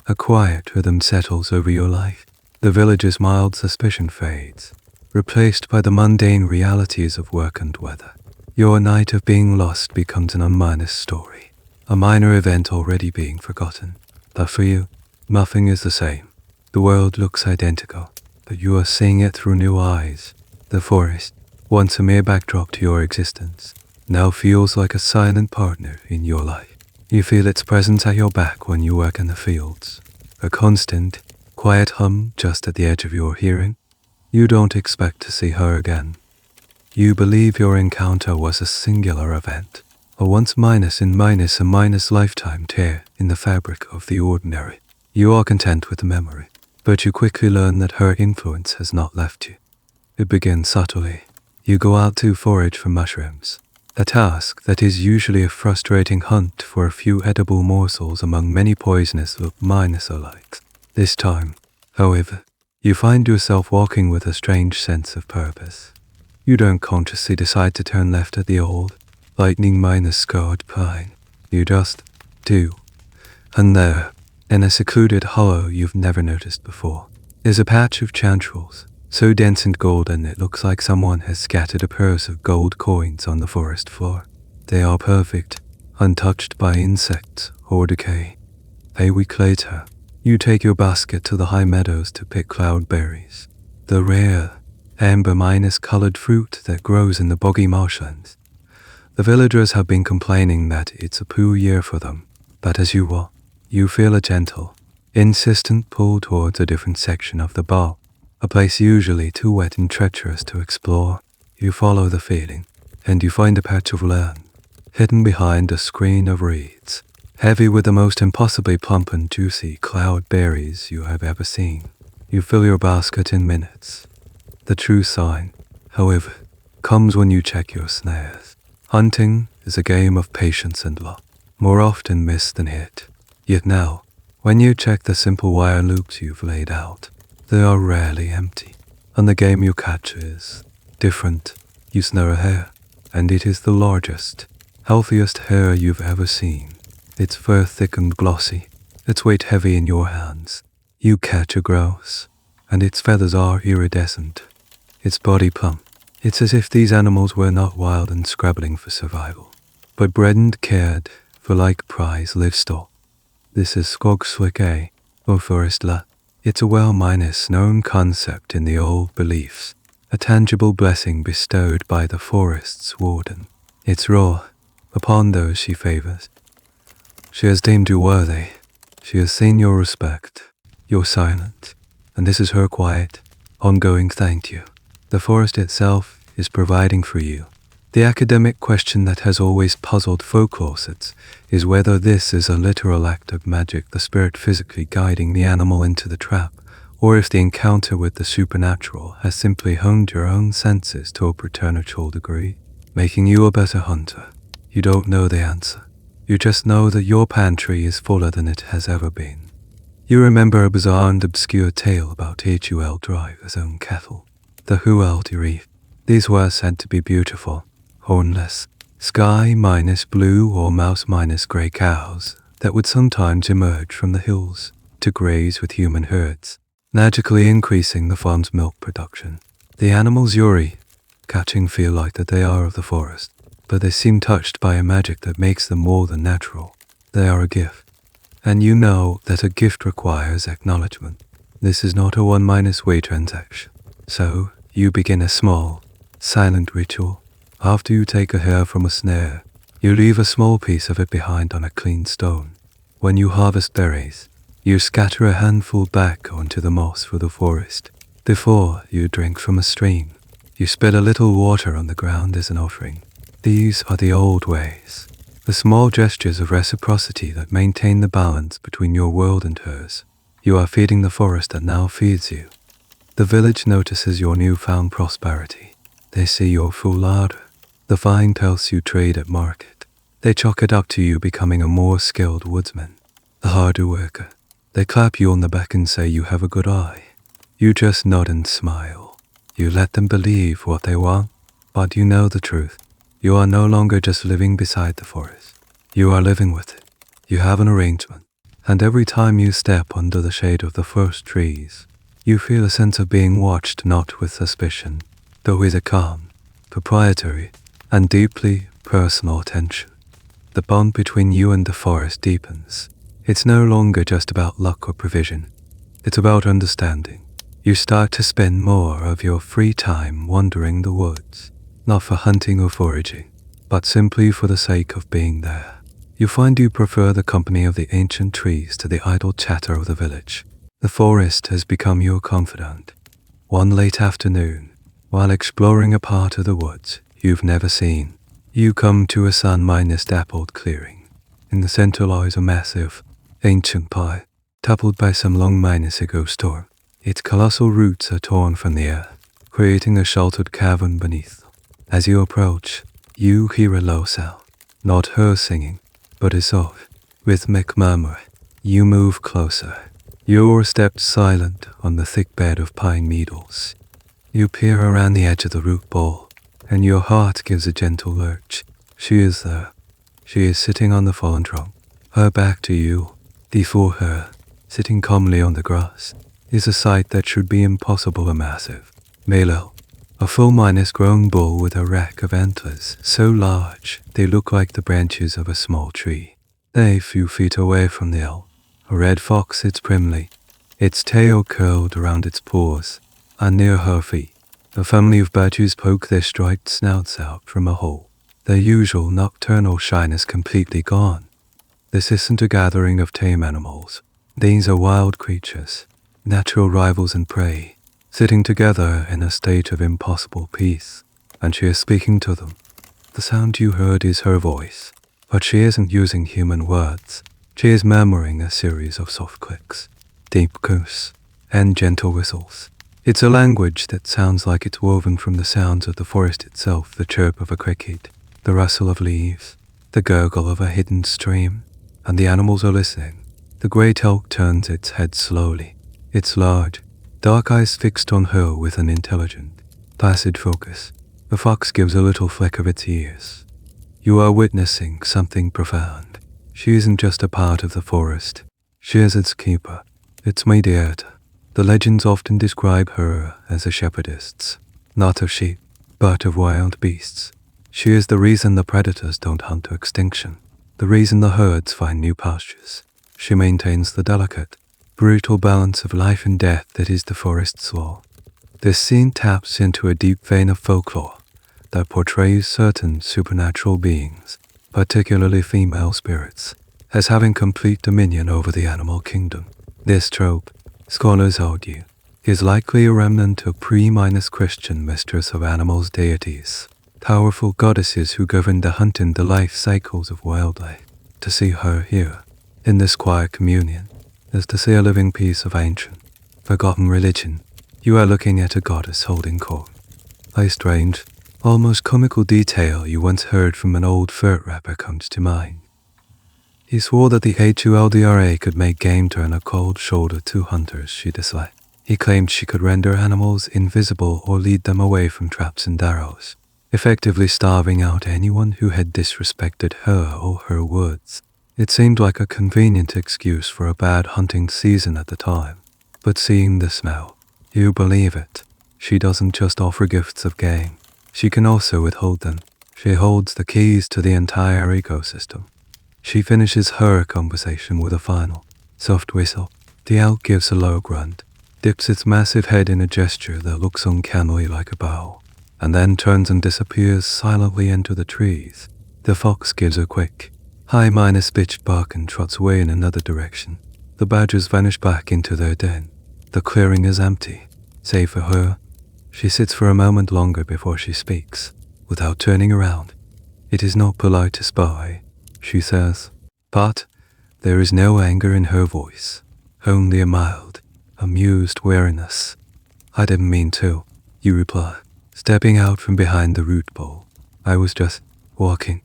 a quiet rhythm settles over your life. The village's mild suspicion fades, replaced by the mundane realities of work and weather. Your night of being lost becomes an unminus story, a minor event already being forgotten. But for you, nothing is the same. The world looks identical, but you are seeing it through new eyes. The forest, once a mere backdrop to your existence, now feels like a silent partner in your life. You feel its presence at your back when you work in the fields, a constant, quiet hum just at the edge of your hearing. You don't expect to see her again. You believe your encounter was a singular event, a once minus in minus a minus lifetime tear in the fabric of the ordinary. You are content with the memory, but you quickly learn that her influence has not left you. It begins subtly. You go out to forage for mushrooms, a task that is usually a frustrating hunt for a few edible morsels among many poisonous minus alike. This time, however, you find yourself walking with a strange sense of purpose. You don't consciously decide to turn left at the old, lightning minus scarred pine. You just do. And there, in a secluded hollow you've never noticed before, is a patch of chanterelles, so dense and golden it looks like someone has scattered a purse of gold coins on the forest floor. They are perfect, untouched by insects or decay. A week later, you take your basket to the high meadows to pick cloudberries, the rare, amber minus colored fruit that grows in the boggy marshlands. The villagers have been complaining that it's a poor year for them, but as you walk, you feel a gentle, insistent pull towards a different section of the bog, a place usually too wet and treacherous to explore. You follow the feeling, and you find a patch of land, hidden behind a screen of reeds, heavy with the most impossibly plump and juicy cloudberries you have ever seen. You fill your basket in minutes. The true sign, however, comes when you check your snares. Hunting is a game of patience and luck, more often missed than hit. Yet now, when you check the simple wire loops you've laid out, they are rarely empty, and the game you catch is different. You snare a hare, and it is the largest, healthiest hare you've ever seen. Its fur thick and glossy, its weight heavy in your hands. You catch a grouse, and its feathers are iridescent, its body plump. It's as if these animals were not wild and scrabbling for survival, but bred and cared for like prize livestock. This is skogslykke, or forest lot. It's a well-known concept in the old beliefs, a tangible blessing bestowed by the forest's warden. It's raw upon those she favors. She has deemed you worthy. She has seen your respect, your silence, and this is her quiet, ongoing thank you. The forest itself is providing for you. The academic question that has always puzzled folklorists is whether this is a literal act of magic, the spirit physically guiding the animal into the trap, or if the encounter with the supernatural has simply honed your own senses to a preternatural degree, making you a better hunter. You don't know the answer. You just know that your pantry is fuller than it has ever been. You remember a bizarre and obscure tale about H.U.L. Driver's own cattle, the Huldra. These were said to be beautiful, hornless, sky-blue or mouse-gray cows that would sometimes emerge from the hills to graze with human herds, magically increasing the farm's milk production. The animals Yuri catching feel like that they are of the forest, but they seem touched by a magic that makes them more than natural. They are a gift, and you know that a gift requires acknowledgement. This is not a 1-way transaction, so you begin a small, silent ritual. After you take a hair from a snare, you leave a small piece of it behind on a clean stone. When you harvest berries, you scatter a handful back onto the moss for the forest. Before you drink from a stream, you spill a little water on the ground as an offering. These are the old ways, the small gestures of reciprocity that maintain the balance between your world and hers. You are feeding the forest that now feeds you. The village notices your newfound prosperity. They see your full larder, the fine pelts you trade at market. They chalk it up to you becoming a more skilled woodsman, a harder worker. They clap you on the back and say you have a good eye. You just nod and smile. You let them believe what they want, but you know the truth. You are no longer just living beside the forest. You are living with it. You have an arrangement, and every time you step under the shade of the first trees, you feel a sense of being watched, not with suspicion, but with a calm, proprietary, and deeply personal attention. The bond between you and the forest deepens. It's no longer just about luck or provision. It's about understanding. You start to spend more of your free time wandering the woods, not for hunting or foraging, but simply for the sake of being there. You find you prefer the company of the ancient trees to the idle chatter of the village. The forest has become your confidant. One late afternoon, while exploring a part of the woods you've never seen, you come to a sun-dappled clearing. In the center lies a massive, ancient pine, toppled by some long-ago storm. Its colossal roots are torn from the earth, creating a sheltered cavern beneath. As you approach, you hear a low sound, not her singing, but a soft, rhythmic murmur. You move closer, your steps silent on the thick bed of pine needles. You peer around the edge of the root ball, and your heart gives a gentle lurch. She is there. She is sitting on the fallen trunk, her back to you. Before her, sitting calmly on the grass, is a sight that should be impossible. A massive male, a full-grown bull with a rack of antlers so large they look like the branches of a small tree. A few feet away from the elk, a red fox sits primly, its tail curled around its paws, and near her feet, a family of badgers poke their striped snouts out from a hole, their usual nocturnal shyness completely gone. This isn't a gathering of tame animals. These are wild creatures, natural rivals and prey, sitting together in a state of impossible peace, and she is speaking to them. The sound you heard is her voice, but she isn't using human words. She is murmuring a series of soft clicks, deep coos, and gentle whistles. It's a language that sounds like it's woven from the sounds of the forest itself, the chirp of a cricket, the rustle of leaves, the gurgle of a hidden stream, and the animals are listening. The great elk turns its head slowly, its large, dark eyes fixed on her with an intelligent, placid focus. The fox gives a little flick of its ears. You are witnessing something profound. She isn't just a part of the forest. She is its keeper, its mediator. The legends often describe her as a shepherdess, not of sheep, but of wild beasts. She is the reason the predators don't hunt to extinction, the reason the herds find new pastures. She maintains the delicate, brutal balance of life and death that is the forest's law. This scene taps into a deep vein of folklore that portrays certain supernatural beings, particularly female spirits, as having complete dominion over the animal kingdom. This trope, scholars argue, is likely a remnant of pre-Christian mistress of animals deities, powerful goddesses who govern the hunt and the life cycles of wildlife. To see her here, in this quiet communion, is to see a living piece of ancient, forgotten religion. You are looking at a goddess holding court. A strange, almost comical detail you once heard from an old fur rapper comes to mind. He swore that the Huldra could make game turn a cold shoulder to hunters she disliked. He claimed she could render animals invisible or lead them away from traps and arrows, effectively starving out anyone who had disrespected her or her woods. It seemed like a convenient excuse for a bad hunting season at the time, but seeing this now, you believe it. She doesn't just offer gifts of game, she can also withhold them. She holds the keys to the entire ecosystem. She finishes her conversation with a final, soft whistle. The elk gives a low grunt, dips its massive head in a gesture that looks uncannily like a bow, and then turns and disappears silently into the trees. The fox gives a quick, high-pitched bark and trots away in another direction. The badgers vanish back into their den. The clearing is empty, save for her. She sits for a moment longer before she speaks, without turning around. It is not polite to spy, she says, but there is no anger in her voice, only a mild, amused weariness. I didn't mean to, you reply, stepping out from behind the root bowl. I was just walking.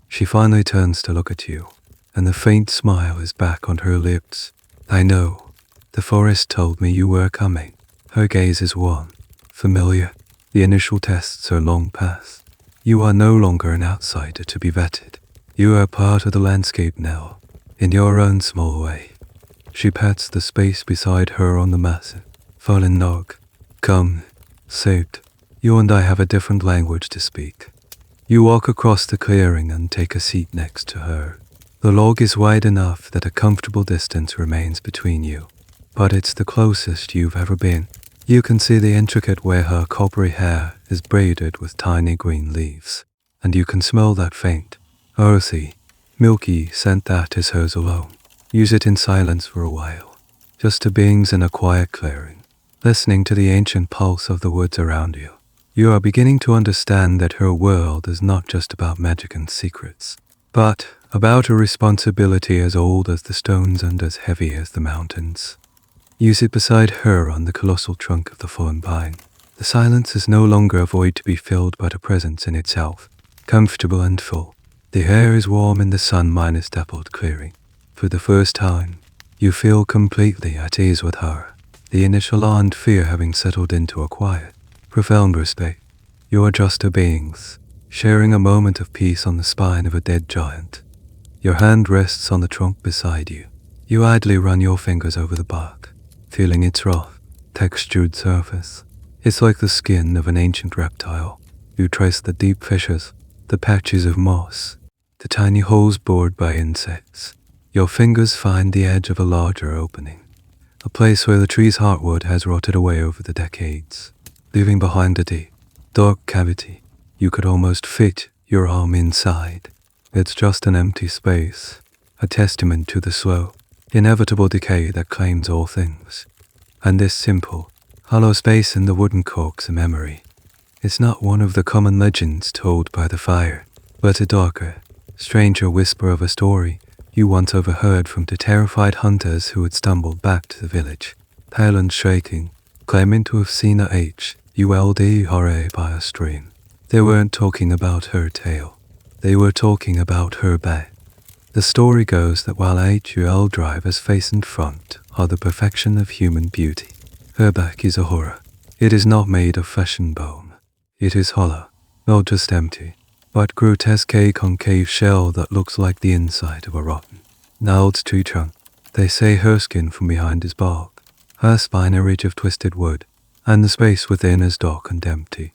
She finally turns to look at you, and the faint smile is back on her lips. I know. The forest told me you were coming. Her gaze is warm, familiar. The initial tests are long past. You are no longer an outsider to be vetted. You are part of the landscape now, in your own small way. She pats the space beside her on the massive, fallen log. Come, saved. You and I have a different language to speak. You walk across the clearing and take a seat next to her. The log is wide enough that a comfortable distance remains between you, but it's the closest you've ever been. You can see the intricate way her coppery hair is braided with tiny green leaves, and you can smell that faint, earthy, milky scent that is hers alone. Use it in silence for a while, just to beings in a quiet clearing, listening to the ancient pulse of the woods around you. You are beginning to understand that her world is not just about magic and secrets, but about a responsibility as old as the stones and as heavy as the mountains. You sit beside her on the colossal trunk of the fallen pine. The silence is no longer a void to be filled but a presence in itself, comfortable and full. The air is warm in the sun-dappled clearing. For the first time, you feel completely at ease with her, the initial awe and fear having settled into a quiet, profound respect. You are just a beings, sharing a moment of peace on the spine of a dead giant. Your hand rests on the trunk beside you. You idly run your fingers over the bark, feeling its rough, textured surface. It's like the skin of an ancient reptile. You trace the deep fissures, the patches of moss, the tiny holes bored by insects. Your fingers find the edge of a larger opening, a place where the tree's heartwood has rotted away over the decades, leaving behind a deep, dark cavity. You could almost fit your arm inside. It's just an empty space, a testament to the slow, inevitable decay that claims all things. And this simple, hollow space in the wooden cork's a memory. It's not one of the common legends told by the fire, but a darker, stranger whisper of a story you once overheard from the terrified hunters who had stumbled back to the village, pale and shaking, claiming to have seen a Huldra by a stream. They weren't talking about her tail. They were talking about her back. The story goes that while Huldras face and front are the perfection of human beauty, her back is a horror. It is not made of flesh and bone. It is hollow, not just empty, but grotesque concave shell that looks like the inside of a rotten, gnarled tree trunk. They say her skin from behind is bark, her spine a ridge of twisted wood, and the space within is dark and empty.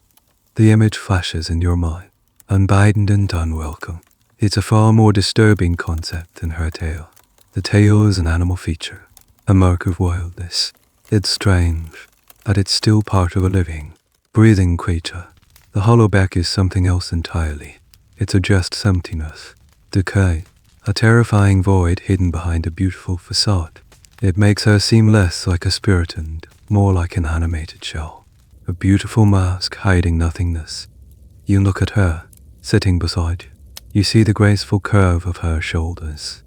The image flashes in your mind, unbidden and unwelcome. It's a far more disturbing concept than her tail. The tail is an animal feature, a mark of wildness. It's strange, but it's still part of a living, breathing creature. The hollow back is something else entirely. It suggests emptiness, decay, a terrifying void hidden behind a beautiful facade. It makes her seem less like a spirit and more like an animated shell, a beautiful mask hiding nothingness. You look at her, sitting beside you. You see the graceful curve of her shoulders,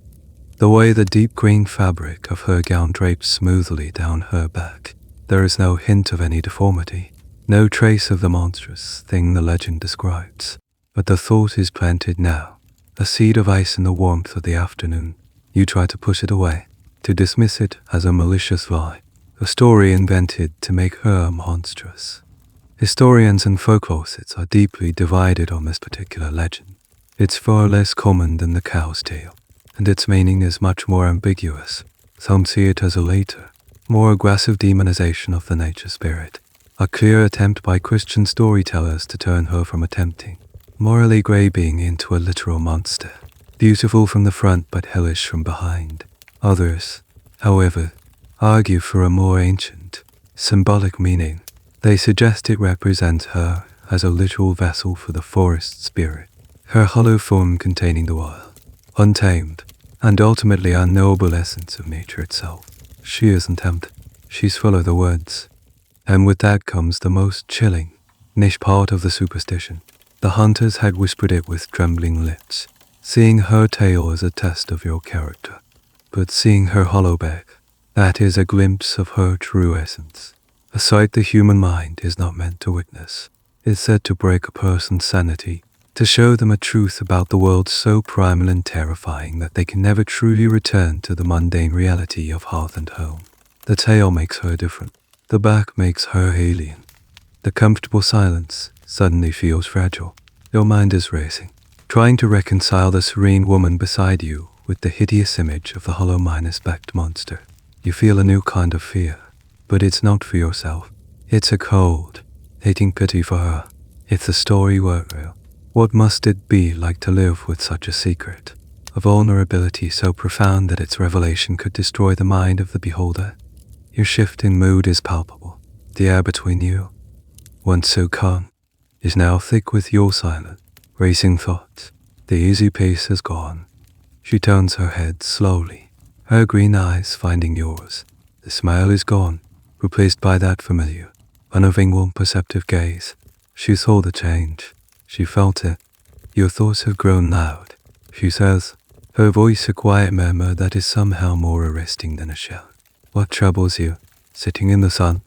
the way the deep green fabric of her gown drapes smoothly down her back. There is no hint of any deformity, no trace of the monstrous thing the legend describes. But the thought is planted now, a seed of ice in the warmth of the afternoon. You try to push it away, to dismiss it as a malicious lie, a story invented to make her monstrous. Historians and folklorists are deeply divided on this particular legend. It's far less common than the cow's tail, and its meaning is much more ambiguous. Some see it as a later, more aggressive demonization of the nature spirit, a clear attempt by Christian storytellers to turn her from a tempting, morally grey being into a literal monster, beautiful from the front but hellish from behind. Others, however, argue for a more ancient, symbolic meaning. They suggest it represents her as a literal vessel for the forest spirit, her hollow form containing the wild, untamed, and ultimately unknowable essence of nature itself. She isn't tempted, she's full of the woods. And with that comes the most chilling, niche part of the superstition. The hunters had whispered it with trembling lips, seeing her tail as a test of your character. But seeing her hollow back, that is a glimpse of her true essence. A sight the human mind is not meant to witness. It's said to break a person's sanity, to show them a truth about the world so primal and terrifying that they can never truly return to the mundane reality of hearth and home. The tail makes her different. The back makes her alien. The comfortable silence suddenly feels fragile. Your mind is racing, trying to reconcile the serene woman beside you with the hideous image of the hollow minus-backed monster. You feel a new kind of fear, but it's not for yourself. It's a cold, hating pity for her. If the story were real, what must it be like to live with such a secret, a vulnerability so profound that its revelation could destroy the mind of the beholder? Your shift in mood is palpable. The air between you, once so calm, is now thick with your silent, racing thoughts. The easy pace has gone. She turns her head slowly, her green eyes finding yours. The smile is gone, replaced by that familiar, unavailable, perceptive gaze. She saw the change. She felt it. Your thoughts have grown loud, she says, her voice a quiet murmur that is somehow more arresting than a shout. What troubles you, sitting in the sun?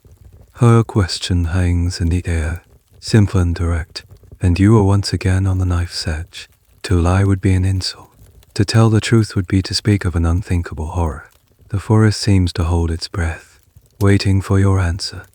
Her question hangs in the air, simple and direct, and you are once again on the knife's edge. To lie would be an insult. To tell the truth would be to speak of an unthinkable horror. The forest seems to hold its breath, waiting for your answer.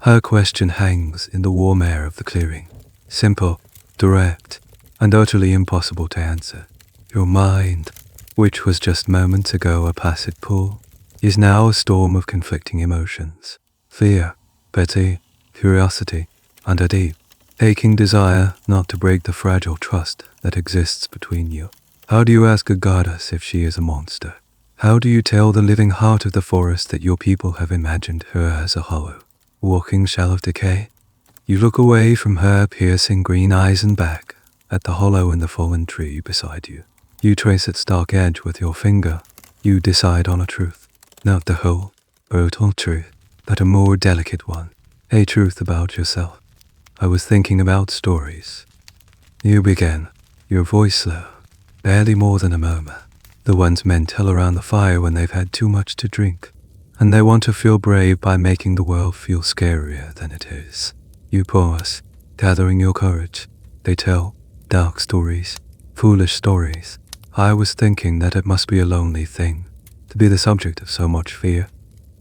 Her question hangs in the warm air of the clearing, simple, direct, and utterly impossible to answer. Your mind, which was just moments ago a placid pool, is now a storm of conflicting emotions. Fear, pity, curiosity, and a deep, aching desire not to break the fragile trust that exists between you. How do you ask a goddess if she is a monster? How do you tell the living heart of the forest that your people have imagined her as a hollow, walking shell of decay? You look away from her piercing green eyes and back at the hollow in the fallen tree beside you. You trace its dark edge with your finger. You decide on a truth, not the whole, brutal truth, but a more delicate one, a truth about yourself. I was thinking about stories. You begin, your voice slow, barely more than a murmur. The ones men tell around the fire when they've had too much to drink, and they want to feel brave by making the world feel scarier than it is. You pause, gathering your courage. They tell dark stories, foolish stories. I was thinking that it must be a lonely thing, to be the subject of so much fear.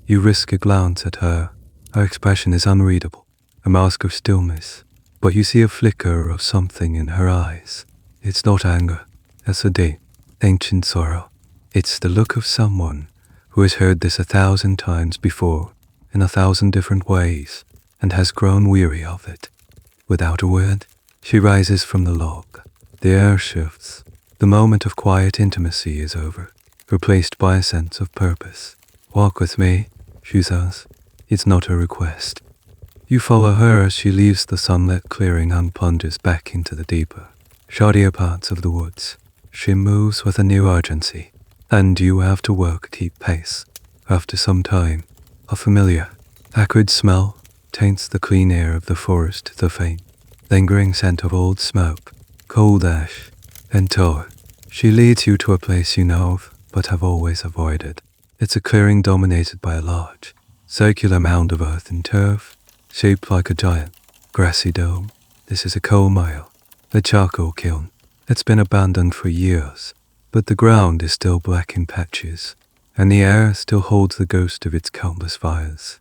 You risk a glance at her. Her expression is unreadable, a mask of stillness, but you see a flicker of something in her eyes. It's not anger, it's a deep, ancient sorrow. It's the look of someone who has heard this 1,000 times before, in 1,000 different ways, and has grown weary of it. Without a word, she rises from the log. The air shifts. The moment of quiet intimacy is over, replaced by a sense of purpose. "Walk with me," she says. It's not a request. You follow her as she leaves the sunlit clearing and plunges back into the deeper, shadier parts of the woods. She moves with a new urgency, and you have to work to keep pace. After some time, a familiar, acrid smell taints the clean air of the forest, the faint, lingering scent of old smoke, cold ash, and tar. She leads you to a place you know of, but have always avoided. It's a clearing dominated by a large, circular mound of earth and turf, shaped like a giant, grassy dome. This is a coal mile, a charcoal kiln. It's been abandoned for years, but the ground is still black in patches, and the air still holds the ghost of its countless fires.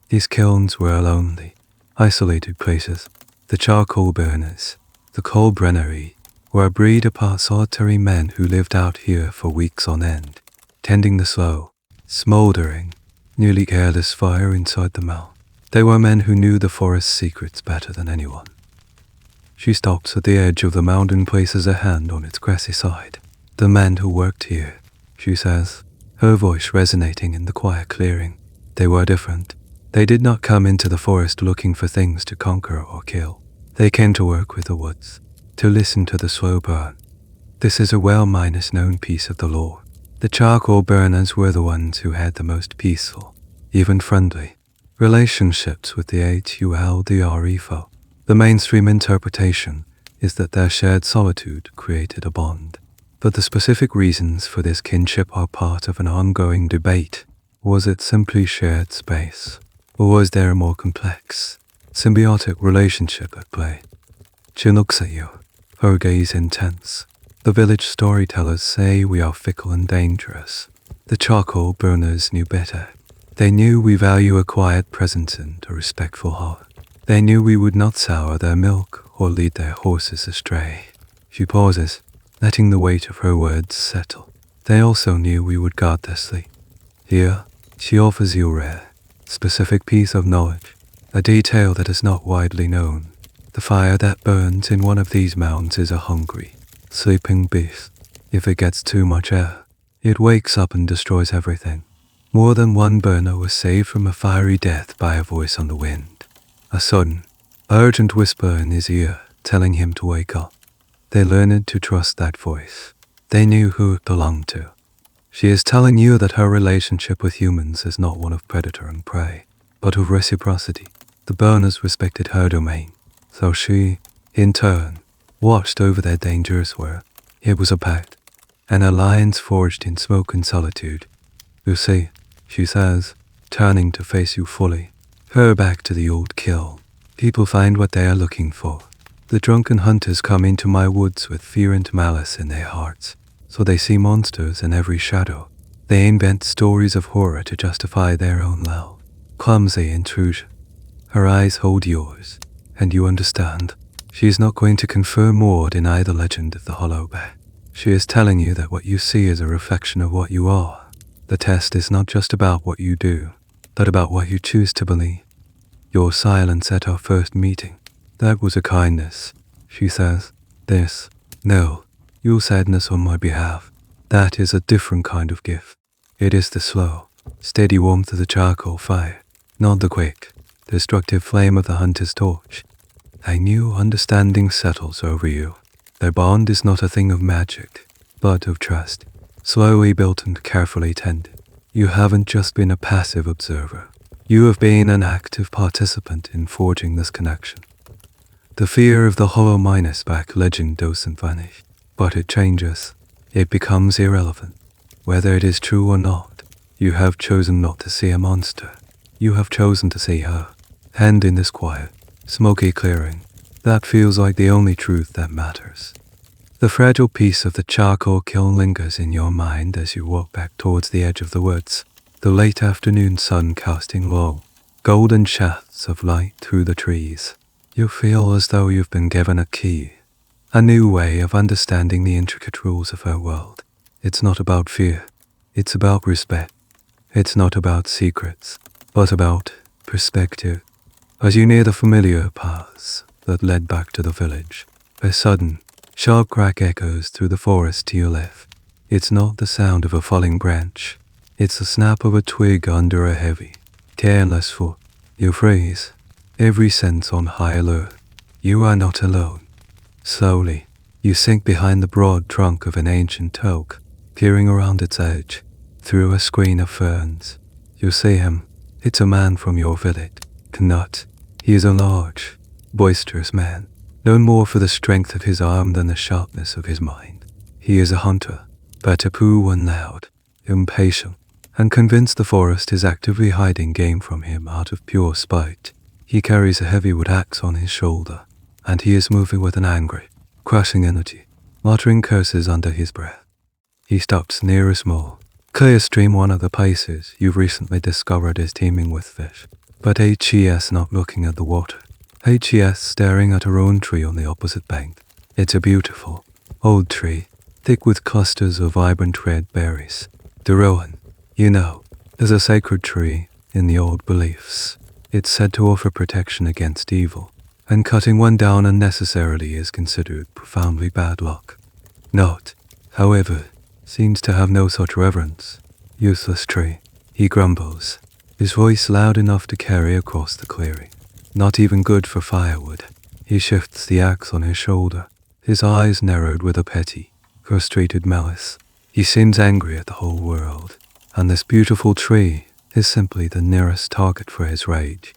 These kilns were lonely, isolated places. The charcoal burners, the coal brennery, were a breed apart solitary men who lived out here for weeks on end, tending the slow, smouldering, nearly careless fire inside the mound. They were men who knew the forest's secrets better than anyone. She stops at the edge of the mound and places a hand on its grassy side. "The men who worked here," she says, her voice resonating in the quiet clearing. "They were different. They did not come into the forest looking for things to conquer or kill. They came to work with the woods, to listen to the slow burn. This is a well-known piece of the lore. The charcoal burners were the ones who had the most peaceful, even friendly, relationships with the Huldra folk. The mainstream interpretation is that their shared solitude created a bond. But the specific reasons for this kinship are part of an ongoing debate. Was it simply shared space? Or was there a more complex, symbiotic relationship at play? She looks at you, her gaze intense. The village storytellers say we are fickle and dangerous. The charcoal burners knew better. They knew we value a quiet presence and a respectful heart. They knew we would not sour their milk or lead their horses astray. She pauses, letting the weight of her words settle. They also knew we would guard their sleep. Here, she offers you a rare, specific piece of knowledge, a detail that is not widely known. The fire that burns in one of these mounds is a hungry, sleeping beast. If it gets too much air, it wakes up and destroys everything. More than one burner was saved from a fiery death by a voice on the wind, a sudden, urgent whisper in his ear telling him to wake up. They learned to trust that voice. They knew who it belonged to. She is telling you that her relationship with humans is not one of predator and prey, but of reciprocity. The burners respected her domain, so she, in turn, watched over their dangerous work. It was a pact, an alliance forged in smoke and solitude. "You see," she says, turning to face you fully, her back to the old kiln. "People find what they are looking for. The drunken hunters come into my woods with fear and malice in their hearts, so they see monsters in every shadow. They invent stories of horror to justify their own love. Clumsy intrusion." Her eyes hold yours, and you understand. She is not going to confirm or deny the legend of the hollow bear. She is telling you that what you see is a reflection of what you are. The test is not just about what you do, but about what you choose to believe. Your silence at our first meeting, that was a kindness, she says. No, your sadness on my behalf, that is a different kind of gift. It is the slow, steady warmth of the charcoal fire, not the quick, destructive flame of the hunter's torch. A new understanding settles over you. Their bond is not a thing of magic, but of trust, slowly built and carefully tended. You haven't just been a passive observer. You have been an active participant in forging this connection. The fear of the hollow minus back legend doesn't vanish, but it changes. It becomes irrelevant. Whether it is true or not, you have chosen not to see a monster. You have chosen to see her. And in this quiet, smoky clearing, that feels like the only truth that matters. The fragile piece of the charcoal kiln lingers in your mind as you walk back towards the edge of the woods, the late afternoon sun casting low, golden shafts of light through the trees. You feel as though you've been given a key, a new way of understanding the intricate rules of her world. It's not about fear, it's about respect. It's not about secrets, but about perspective. As you near the familiar paths that led back to the village, a sudden, sharp crack echoes through the forest to your left. It's not the sound of a falling branch. It's the snap of a twig under a heavy, careless foot. You freeze, every sense on high alert. You are not alone. Slowly, you sink behind the broad trunk of an ancient oak, peering around its edge, through a screen of ferns. You see him. It's a man from your village, Knut. He is a large, boisterous man, known more for the strength of his arm than the sharpness of his mind. He is a hunter, Vættir and loud, impatient, and convinced the forest is actively hiding game from him out of pure spite. He carries a heavy wood axe on his shoulder, and he is moving with an angry, crushing energy, muttering curses under his breath. He stops near a small, clear stream. One of the places you've recently discovered is teeming with fish, but HES not looking at the water. HES staring at a rowan tree on the opposite bank. It's a beautiful, old tree, thick with clusters of vibrant red berries. The rowan, you know, is a sacred tree in the old beliefs. It's said to offer protection against evil, and cutting one down unnecessarily is considered profoundly bad luck. Note, however, seems to have no such reverence. Useless tree, he grumbles, his voice loud enough to carry across the clearing. Not even good for firewood. He shifts the axe on his shoulder, his eyes narrowed with a petty, frustrated malice. He seems angry at the whole world, and this beautiful tree is simply the nearest target for his rage.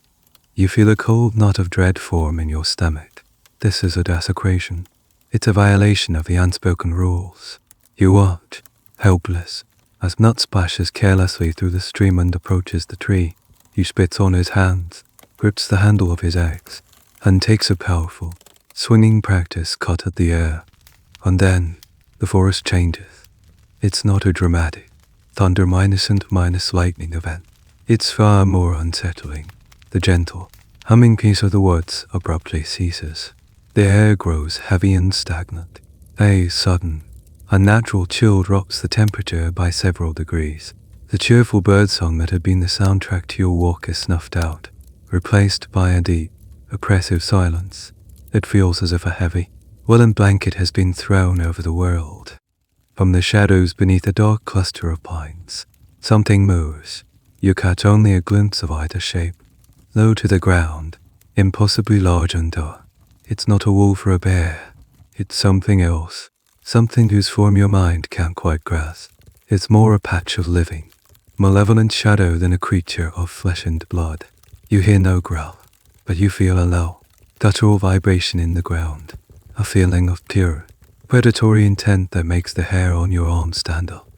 You feel a cold knot of dread form in your stomach. This is a desecration. It's a violation of the unspoken rules. You watch, helpless, as Knut splashes carelessly through the stream and approaches the tree. He spits on his hands, grips the handle of his axe, and takes a powerful, swinging practice cut at the air. And then, the forest changeth. It's not a dramatic, thunder minus and minus lightning event. It's far more unsettling. The gentle, humming peace of the woods abruptly ceases. The air grows heavy and stagnant. A sudden, unnatural chill drops the temperature by several degrees. The cheerful birdsong that had been the soundtrack to your walk is snuffed out, replaced by a deep, oppressive silence. It feels as if a heavy, woolen blanket has been thrown over the world. From the shadows beneath a dark cluster of pines, something moves. You catch only a glimpse of either shape, low to the ground, impossibly large and dark. It's not a wolf or a bear. It's something else, something whose form your mind can't quite grasp. It's more a patch of living, malevolent shadow than a creature of flesh and blood. You hear no growl, but you feel a low, guttural vibration in the ground, a feeling of pure, predatory intent that makes the hair on your arm stand up.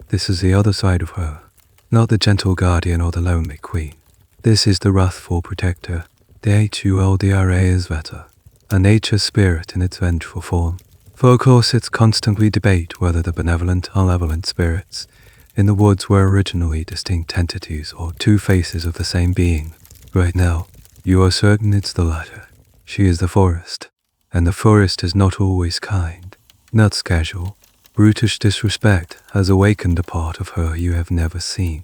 This is the other side of her, not the gentle guardian or the lonely queen. This is the wrathful protector, the Huldra is Vættir, a nature spirit in its vengeful form. Folklore sits constantly debate whether the benevolent or malevolent spirits in the woods were originally distinct entities or two faces of the same being. Right now, you are certain it's the latter. She is the forest, and the forest is not always kind. Knut's casual, brutish disrespect has awakened a part of her you have never seen.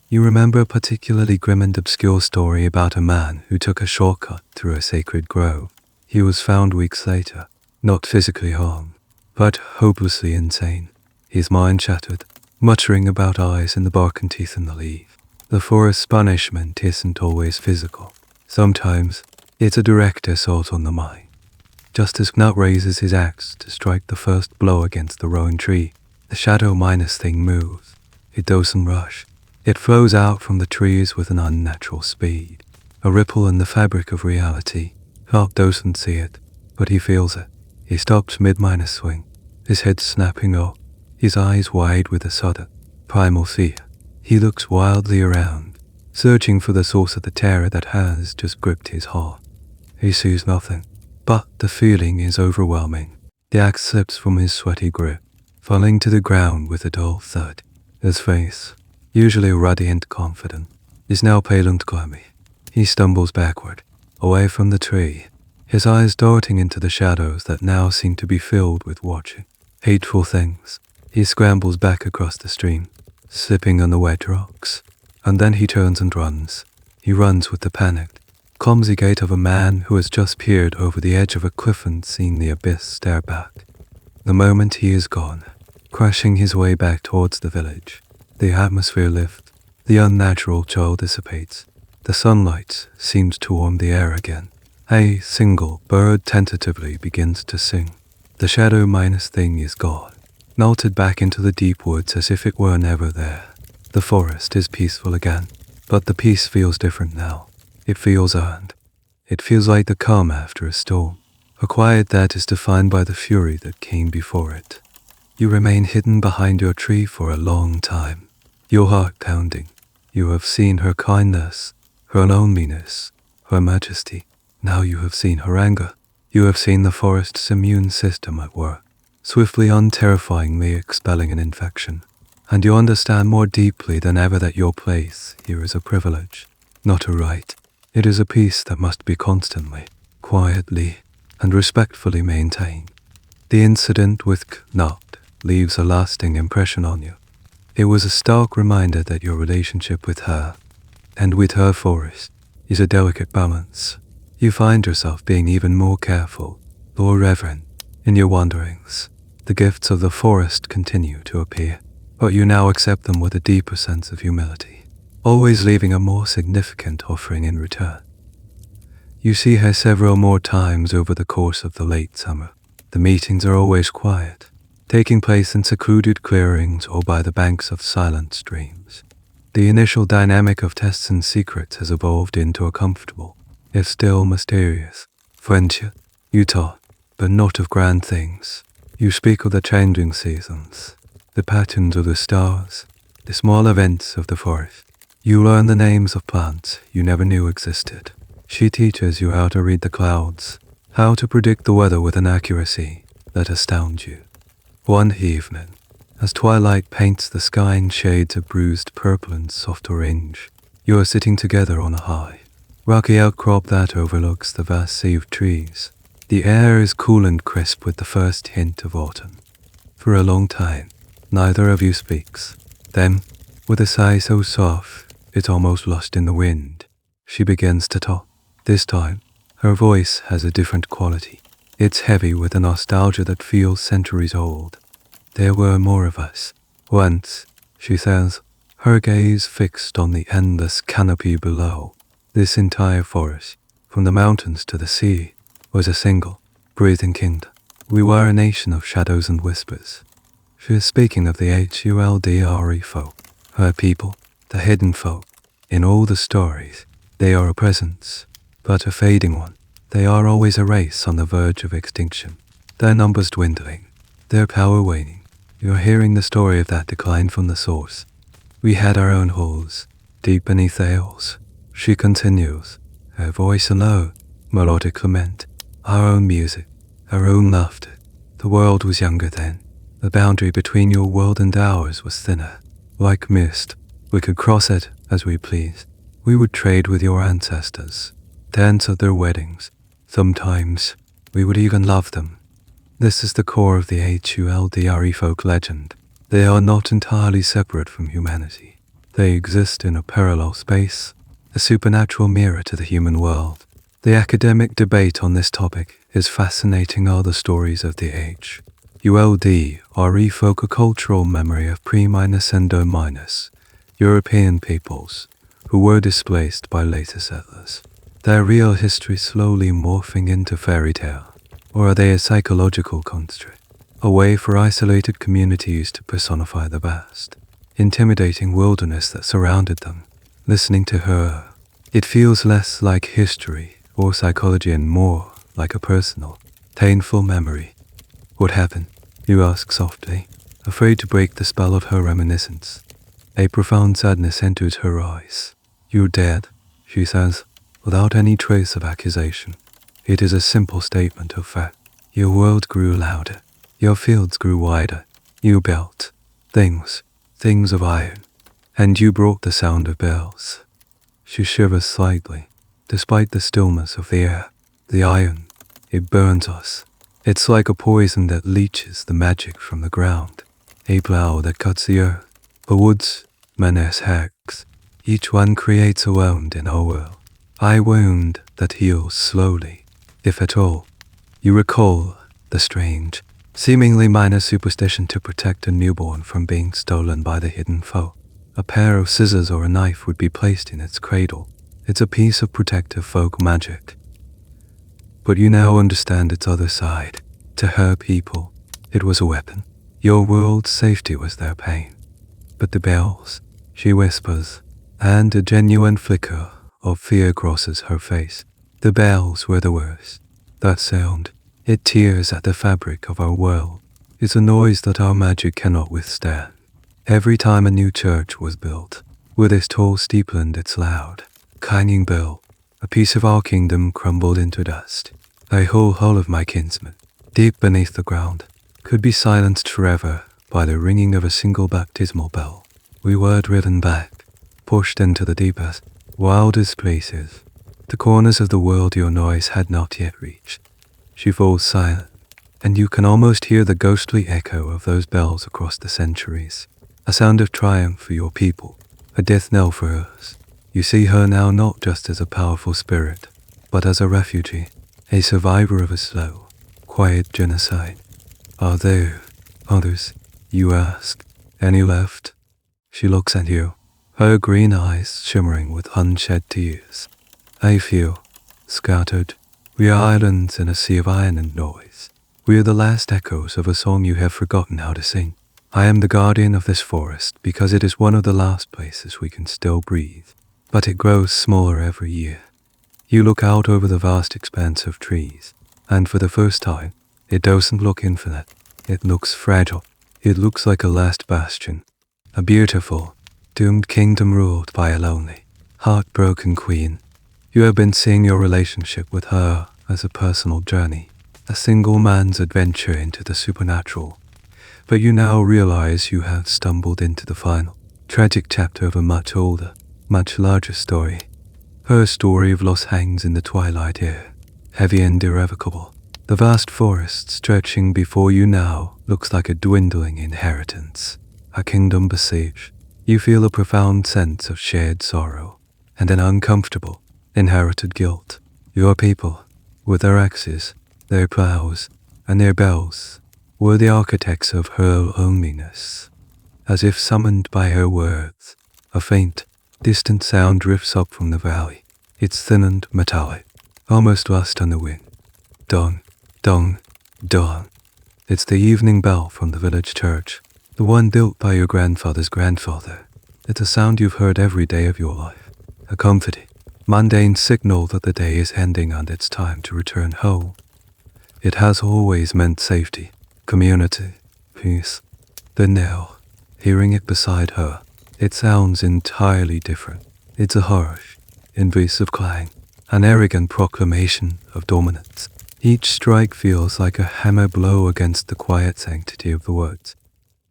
You remember a particularly grim and obscure story about a man who took a shortcut through a sacred grove. He was found weeks later, not physically harmed, but hopelessly insane, his mind shattered, muttering about eyes in the bark and teeth in the leaf. The forest's punishment isn't always physical. Sometimes, it's a direct assault on the mind. Just as Knut raises his axe to strike the first blow against the rowan tree, the shadow minus thing moves. It doesn't rush. It flows out from the trees with an unnatural speed, a ripple in the fabric of reality. Knut doesn't see it, but he feels it. He stops mid-minus swing, his head snapping up, his eyes wide with a sudden, primal fear. He looks wildly around, searching for the source of the terror that has just gripped his heart. He sees nothing, but the feeling is overwhelming. The axe slips from his sweaty grip, falling to the ground with a dull thud. His face, usually ruddy and confident, is now pale and gloomy. He stumbles backward, away from the tree, his eyes darting into the shadows that now seem to be filled with watching hateful things. He scrambles back across the stream, slipping on the wet rocks, And then he turns and runs. He runs with the panicked, clumsy gait of a man who has just peered over the edge of a cliff and seen the abyss stare back. The moment he is gone, crashing his way back towards the village, the atmosphere lifts, the unnatural chill dissipates, the sunlight seems to warm the air again. A single bird tentatively begins to sing. The shadow minus thing is gone, melted back into the deep woods as if it were never there. The forest is peaceful again, but the peace feels different now. It feels earned. It feels like the calm after a storm, a quiet that is defined by the fury that came before it. You remain hidden behind your tree for a long time, your heart pounding. You have seen her kindness, her loneliness, her majesty. Now you have seen her anger. You have seen the forest's immune system at work, swiftly unterrifyingly expelling an infection. And you understand more deeply than ever that your place here is a privilege, not a right. It is a peace that must be constantly, quietly, and respectfully maintained. The incident with Knut leaves a lasting impression on you. It was a stark reminder that your relationship with her, and with her forest, is a delicate balance. You find yourself being even more careful, more reverent, in your wanderings. The gifts of the forest continue to appear, but you now accept them with a deeper sense of humility, always leaving a more significant offering in return. You see her several more times over the course of the late summer. The meetings are always quiet, taking place in secluded clearings or by the banks of silent streams. The initial dynamic of tests and secrets has evolved into a comfortable, if still mysterious, friendship. You talk, but not of grand things. You speak of the changing seasons, the patterns of the stars, the small events of the forest. You learn the names of plants you never knew existed. She teaches you how to read the clouds, how to predict the weather with an accuracy that astounds you. One evening, as twilight paints the sky in shades of bruised purple and soft orange, you are sitting together on a high, rocky outcrop that overlooks the vast sea of trees. The air is cool and crisp with the first hint of autumn. For a long time, neither of you speaks. Then, with a sigh so soft, it's almost lost in the wind, she begins to talk. This time, her voice has a different quality. It's heavy with a nostalgia that feels centuries old. There were more of us. Once, she says, her gaze fixed on the endless canopy below. This entire forest, from the mountains to the sea, was a single, breathing kingdom. We were a nation of shadows and whispers. She is speaking of the Huldra folk, her people, the hidden folk. In all the stories, they are a presence, but a fading one. They are always a race on the verge of extinction, their numbers dwindling, their power waning. You're hearing the story of that decline from the source. We had our own halls, deep beneath the hills. She continues, her voice low, melodic lament, our own music, our own laughter. The world was younger then. The boundary between your world and ours was thinner. Like mist, we could cross it as we pleased. We would trade with your ancestors, dance at their weddings. Sometimes, we would even love them. This is the core of the Huldra folk legend. They are not entirely separate from humanity. They exist in a parallel space, a supernatural mirror to the human world. The academic debate on this topic is fascinating. Are the stories of the Huldra evoke a cultural memory of pre-Endo- European peoples who were displaced by later settlers, their real history slowly morphing into fairy tale, or are they a psychological construct, a way for isolated communities to personify the vast, intimidating wilderness that surrounded them? Listening to her, it feels less like history or psychology and more like a personal, painful memory. What happened? You ask softly, afraid to break the spell of her reminiscence. A profound sadness enters her eyes. You're dead, she says, without any trace of accusation. It is a simple statement of fact. Your world grew louder. Your fields grew wider. You built things of iron, and you brought the sound of bells. She shivers slightly, despite the stillness of the air. The iron, it burns us. It's like a poison that leaches the magic from the ground, a plow that cuts the earth. The woods, men as hags. Each one creates a wound in our world. A wound that heals slowly, if at all. You recall the strange, seemingly minor superstition to protect a newborn from being stolen by the hidden foe. A pair of scissors or a knife would be placed in its cradle. It's a piece of protective folk magic. But you now understand its other side. To her people, it was a weapon. Your world's safety was their pain. But the bells, she whispers, and a genuine flicker of fear crosses her face. The bells were the worst. That sound, it tears at the fabric of our world. It's a noise that our magic cannot withstand. Every time a new church was built, with its tall steeple and its loud, clanging bell, a piece of our kingdom crumbled into dust. A whole hull of my kinsmen, deep beneath the ground, could be silenced forever by the ringing of a single baptismal bell. We were driven back, pushed into the deepest, wildest places, the corners of the world your noise had not yet reached. She falls silent, and you can almost hear the ghostly echo of those bells across the centuries. A sound of triumph for your people, a death knell for hers. You see her now not just as a powerful spirit, but as a refugee, a survivor of a slow, quiet genocide. Are there others, you ask? Any left? She looks at you, her green eyes shimmering with unshed tears. I feel scattered. We are islands in a sea of iron and noise. We are the last echoes of a song you have forgotten how to sing. I am the guardian of this forest because it is one of the last places we can still breathe. But it grows smaller every year. You look out over the vast expanse of trees, and for the first time, it doesn't look infinite. It looks fragile. It looks like a last bastion. A beautiful, doomed kingdom ruled by a lonely, heartbroken queen. You have been seeing your relationship with her as a personal journey, a single man's adventure into the supernatural. But you now realize you have stumbled into the final, tragic chapter of a much older, much larger story. Her story of loss hangs in the twilight air, heavy and irrevocable. The vast forest stretching before you now looks like a dwindling inheritance, a kingdom besieged. You feel a profound sense of shared sorrow and an uncomfortable, inherited guilt. Your people, with their axes, their plows, and their bells, were the architects of her loneliness. As if summoned by her words, a faint, distant sound drifts up from the valley. It's thin and metallic, almost lost on the wind. Dong, dong, dong. It's the evening bell from the village church, the one built by your grandfather's grandfather. It's a sound you've heard every day of your life, a comforting, mundane signal that the day is ending and it's time to return home. It has always meant safety, community, peace. But now, hearing it beside her, it sounds entirely different. It's a harsh, invasive clang, an arrogant proclamation of dominance. Each strike feels like a hammer blow against the quiet sanctity of the woods.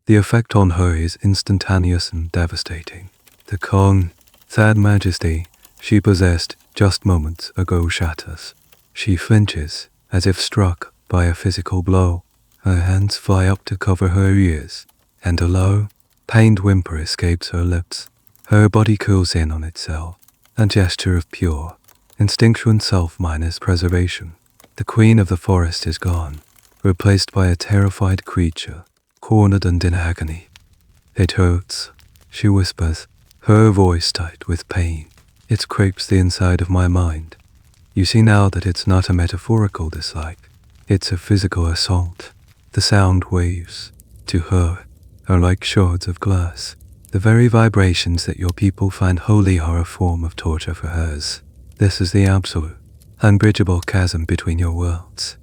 The effect on her is instantaneous and devastating. The calm, sad majesty she possessed just moments ago shatters. She flinches, as if struck by a physical blow. Her hands fly up to cover her ears, and a low, pained whimper escapes her lips. Her body cools in on itself, a gesture of pure, instinctual self preservation. The queen of the forest is gone, replaced by a terrified creature, cornered and in agony. It hurts, she whispers, her voice tight with pain. It scrapes the inside of my mind. You see now that it's not a metaphorical dislike, it's a physical assault. The sound waves, to her, are like shards of glass. The very vibrations that your people find holy are a form of torture for hers. This is the absolute, unbridgeable chasm between your worlds.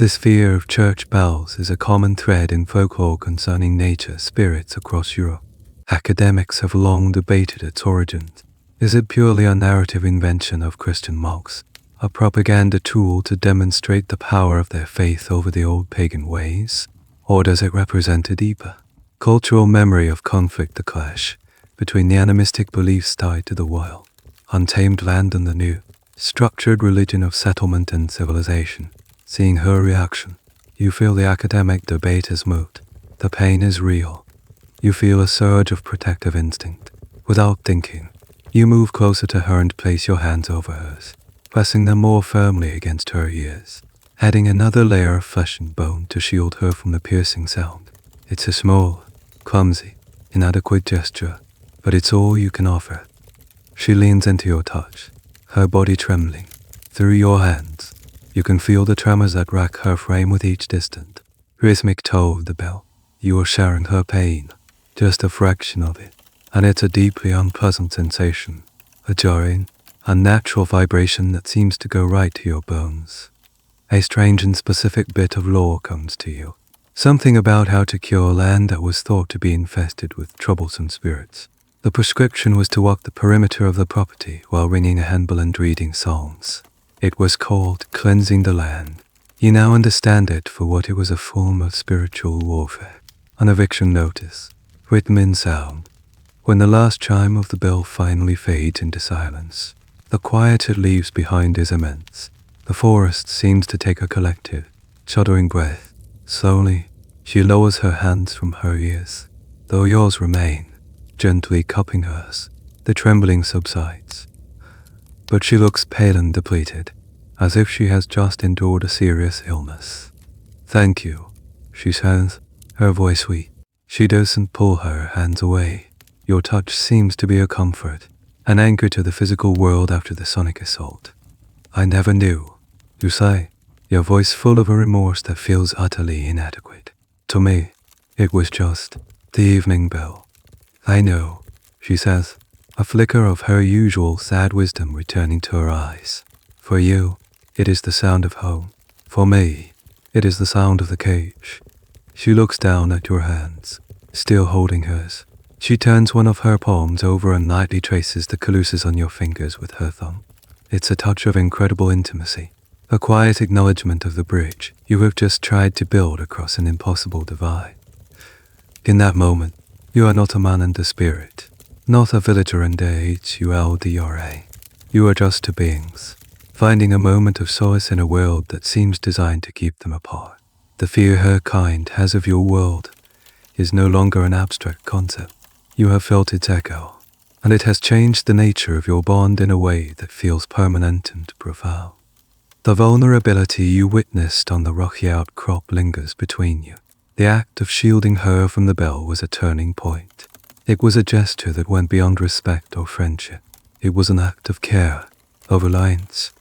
This fear of church bells is a common thread in folklore concerning nature spirits across Europe. Academics have long debated its origins. Is it purely a narrative invention of Christian monks, a propaganda tool to demonstrate the power of their faith over the old pagan ways? Or does it represent a deeper, cultural memory of conflict, the clash between the animistic beliefs tied to the wild, untamed land and the new, structured religion of settlement and civilization? Seeing her reaction, you feel the academic debate is moot. The pain is real. You feel a surge of protective instinct. Without thinking, You move closer to her and place your hands over hers, pressing them more firmly against her ears, adding another layer of flesh and bone to shield her from the piercing sound. It's a small, clumsy, inadequate gesture, but it's all you can offer. She leans into your touch, her body trembling. Through your hands, you can feel the tremors that rack her frame with each distant, rhythmic toe of the bell. You are sharing her pain, just a fraction of it, and it's a deeply unpleasant sensation, a jarring, unnatural vibration that seems to go right to your bones. A strange and specific bit of lore comes to you, something about how to cure land that was thought to be infested with troublesome spirits. The prescription was to walk the perimeter of the property while ringing a handbell and reading psalms. It was called cleansing the land. You now understand it for what it was, a form of spiritual warfare. An eviction notice, written in sound. When the last chime of the bell finally fades into silence, the quiet it leaves behind is immense. The forest seems to take a collective, shuddering breath. Slowly, she lowers her hands from her ears, though yours remain, gently cupping hers. The trembling subsides, but she looks pale and depleted, as if she has just endured a serious illness. "Thank you," she says, her voice weak. She doesn't pull her hands away. Your touch seems to be a comfort, an anchor to the physical world after the sonic assault. "I never knew," you say, your voice full of a remorse that feels utterly inadequate. "To me, it was just the evening bell." "I know," she says, a flicker of her usual sad wisdom returning to her eyes. "For you, it is the sound of home. For me, it is the sound of the cage." She looks down at your hands, still holding hers. She turns one of her palms over and lightly traces the calluses on your fingers with her thumb. It's a touch of incredible intimacy, a quiet acknowledgement of the bridge you have just tried to build across an impossible divide. In that moment, you are not a man and a spirit, not a villager and a Huldra. You are just two beings, finding a moment of solace in a world that seems designed to keep them apart. The fear her kind has of your world is no longer an abstract concept. You have felt its echo, and it has changed the nature of your bond in a way that feels permanent and profound. The vulnerability you witnessed on the rocky outcrop lingers between you. The act of shielding her from the bell was a turning point. It was a gesture that went beyond respect or friendship. It was an act of care, of alliance.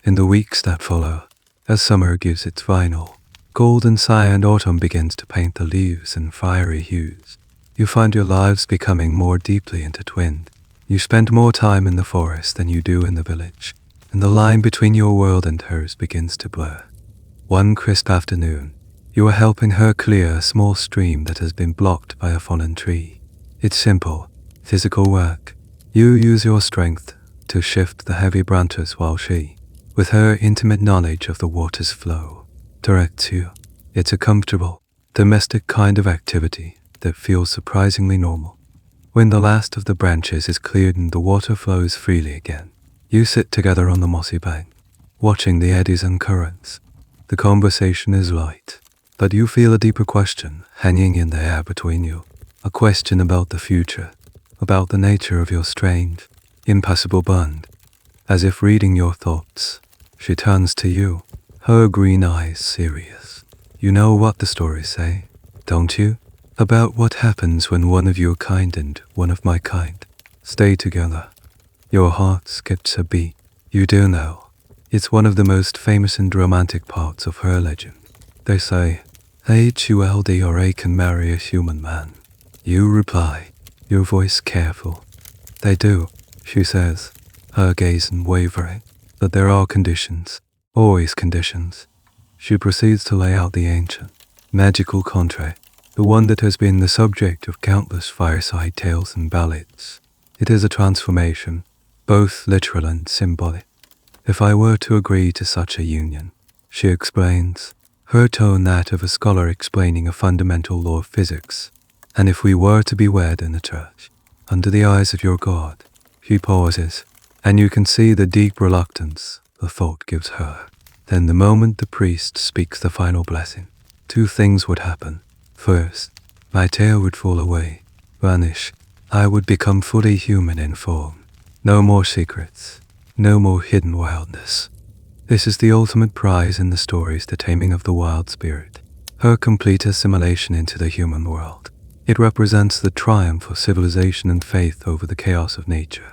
In the weeks that follow, as summer gives its final golden sigh and autumn begins to paint the leaves in fiery hues, you find your lives becoming more deeply intertwined. You spend more time in the forest than you do in the village, and the line between your world and hers begins to blur. One crisp afternoon, you are helping her clear a small stream that has been blocked by a fallen tree. It's simple, physical work. You use your strength to shift the heavy branches while she, with her intimate knowledge of the water's flow, directs you. It's a comfortable, domestic kind of activity that feels surprisingly normal. When the last of the branches is cleared and the water flows freely again, you sit together on the mossy bank, watching the eddies and currents. The conversation is light, but you feel a deeper question hanging in the air between you, a question about the future, about the nature of your strange, impassable bond. As if reading your thoughts, she turns to you, her green eyes serious. "You know what the stories say, don't you? About what happens when one of your kind and one of my kind stay together." Your heart skips a beat. You do know. It's one of the most famous and romantic parts of her legend. They say, Huldra can marry a human man. You reply, your voice careful. "They do," she says, her gaze unwavering. "But there are conditions, always conditions." She proceeds to lay out the ancient, magical contract, the one that has been the subject of countless fireside tales and ballads. It is a transformation, both literal and symbolic. "If I were to agree to such a union," she explains, her tone that of a scholar explaining a fundamental law of physics, "and if we were to be wed in a church, under the eyes of your God," she pauses, and you can see the deep reluctance the thought gives her. Then the moment the priest speaks the final blessing, two things would happen. First, my tail would fall away, vanish. I would become fully human in form. No more secrets. No more hidden wildness. This is the ultimate prize in the stories, the taming of the wild spirit. Her complete assimilation into the human world. It represents the triumph of civilization and faith over the chaos of nature.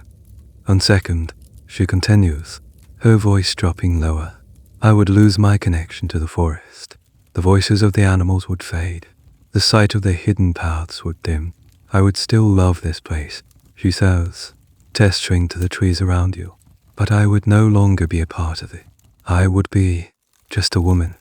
And second, she continues, her voice dropping lower. I would lose my connection to the forest. The voices of the animals would fade. The sight of the hidden paths would dim. I would still love this place, she says, gesturing to the trees around you. But I would no longer be a part of it. I would be just a woman.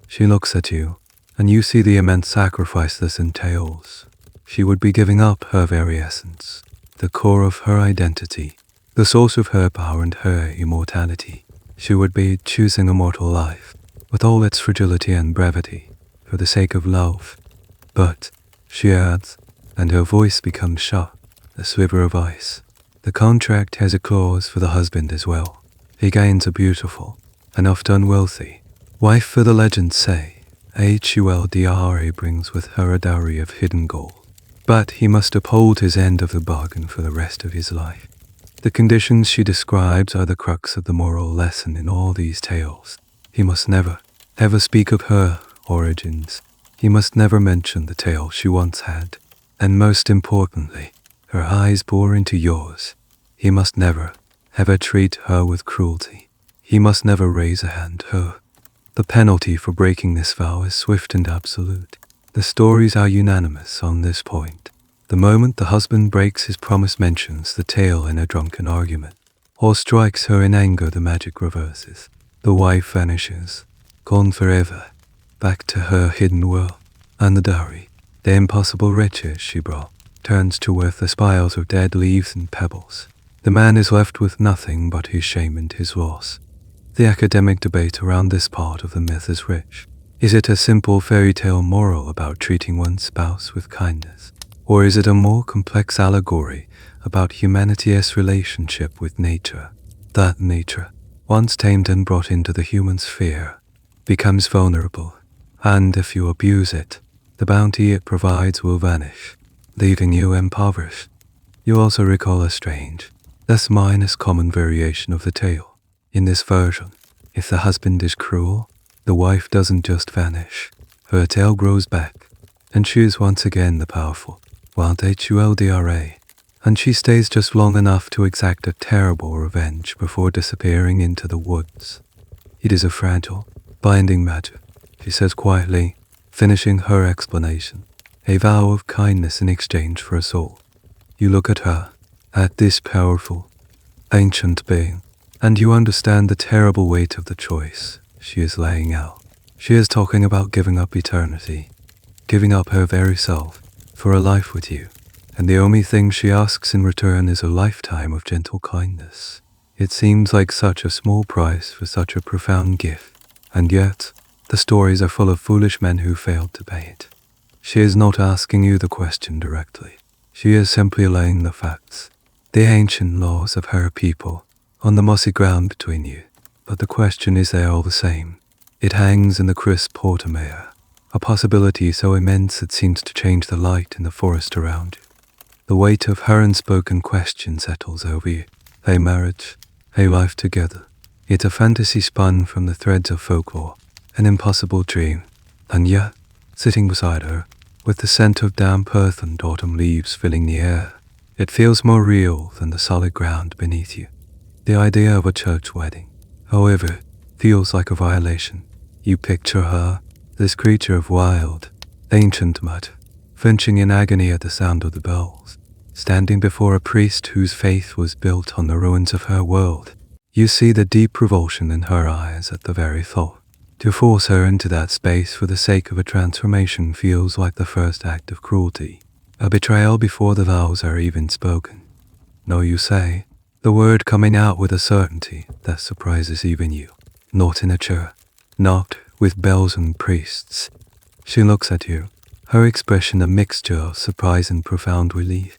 She looks at you, and you see the immense sacrifice this entails. She would be giving up her very essence, the core of her identity, the source of her power and her immortality. She would be choosing a mortal life, with all its fragility and brevity, for the sake of love. But, she adds, and her voice becomes sharp, a sliver of ice. The contract has a clause for the husband as well. He gains a beautiful, and often wealthy, wife, for the legends say. Huldra brings with her a dowry of hidden gold. But he must uphold his end of the bargain for the rest of his life. The conditions she describes are the crux of the moral lesson in all these tales. He must never, ever speak of her origins. He must never mention the tale she once had. And most importantly, her eyes bore into yours. He must never, ever treat her with cruelty. He must never raise a hand to her. The penalty for breaking this vow is swift and absolute. The stories are unanimous on this point. The moment the husband breaks his promise, mentions the tale in a drunken argument, or strikes her in anger, the magic reverses. The wife vanishes, gone forever, back to her hidden world, and the dowry, the impossible riches she brought, turns to worthless piles of dead leaves and pebbles. The man is left with nothing but his shame and his loss. The academic debate around this part of the myth is rich. Is it a simple fairy tale moral about treating one's spouse with kindness? Or is it a more complex allegory about humanity's relationship with nature? That nature, once tamed and brought into the human sphere, becomes vulnerable, and if you abuse it, the bounty it provides will vanish, leaving you impoverished. You also recall a strange, less minus common variation of the tale. In this version, if the husband is cruel, the wife doesn't just vanish. Her tail grows back, and she is once again the powerful, wild Huldra, and she stays just long enough to exact a terrible revenge before disappearing into the woods. It is a fragile, binding magic, she says quietly, finishing her explanation. A vow of kindness in exchange for a soul. You look at her, at this powerful, ancient being, and you understand the terrible weight of the choice she is laying out. She is talking about giving up eternity, giving up her very self for a life with you, and the only thing she asks in return is a lifetime of gentle kindness. It seems like such a small price for such a profound gift, and yet, the stories are full of foolish men who failed to pay it. She is not asking you the question directly. She is simply laying the facts, the ancient laws of her people, on the mossy ground between you. But the question is there all the same. It hangs in the crisp autumn air, a possibility so immense it seems to change the light in the forest around you. The weight of her unspoken question settles over you. A marriage, a life together. It's a fantasy spun from the threads of folklore, an impossible dream. And yet, sitting beside her, with the scent of damp earth and autumn leaves filling the air, it feels more real than the solid ground beneath you. The idea of a church wedding, however, feels like a violation. You picture her, this creature of wild, ancient mud, flinching in agony at the sound of the bells, standing before a priest whose faith was built on the ruins of her world. You see the deep revulsion in her eyes at the very thought. To force her into that space for the sake of a transformation feels like the first act of cruelty, a betrayal before the vows are even spoken. No, you say, the word coming out with a certainty that surprises even you. Not in a church, not with bells and priests. She looks at you, her expression a mixture of surprise and profound relief.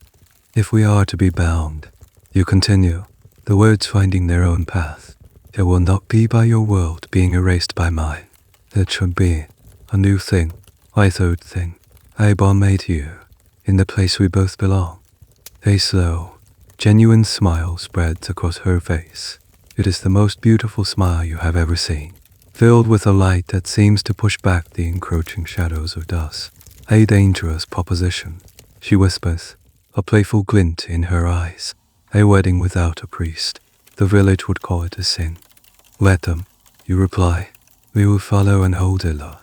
If we are to be bound, you continue, the words finding their own path. It will not be by your world being erased by mine. It should be a new thing, a third thing, a bond made here, in the place we both belong. A slow, Genuine smile spreads across her face. It is the most beautiful smile you have ever seen, filled with a light that seems to push back the encroaching shadows of dusk. A dangerous proposition, she whispers, a playful glint in her eyes. A wedding without a priest. The village would call it a sin. Let them, you reply. We will follow an older law.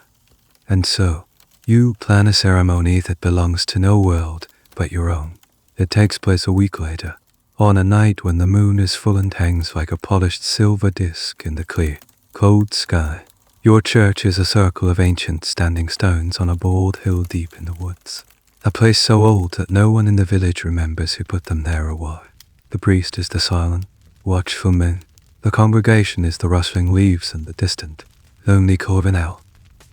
And so, you plan a ceremony that belongs to no world but your own. It takes place a week later, on a night when the moon is full and hangs like a polished silver disk in the clear, cold sky. Your church is a circle of ancient standing stones on a bald hill deep in the woods. A place so old that no one in the village remembers who put them there or why. The priest is the silent, watchful man. The congregation is the rustling leaves and the distant, lonely Corvin owl.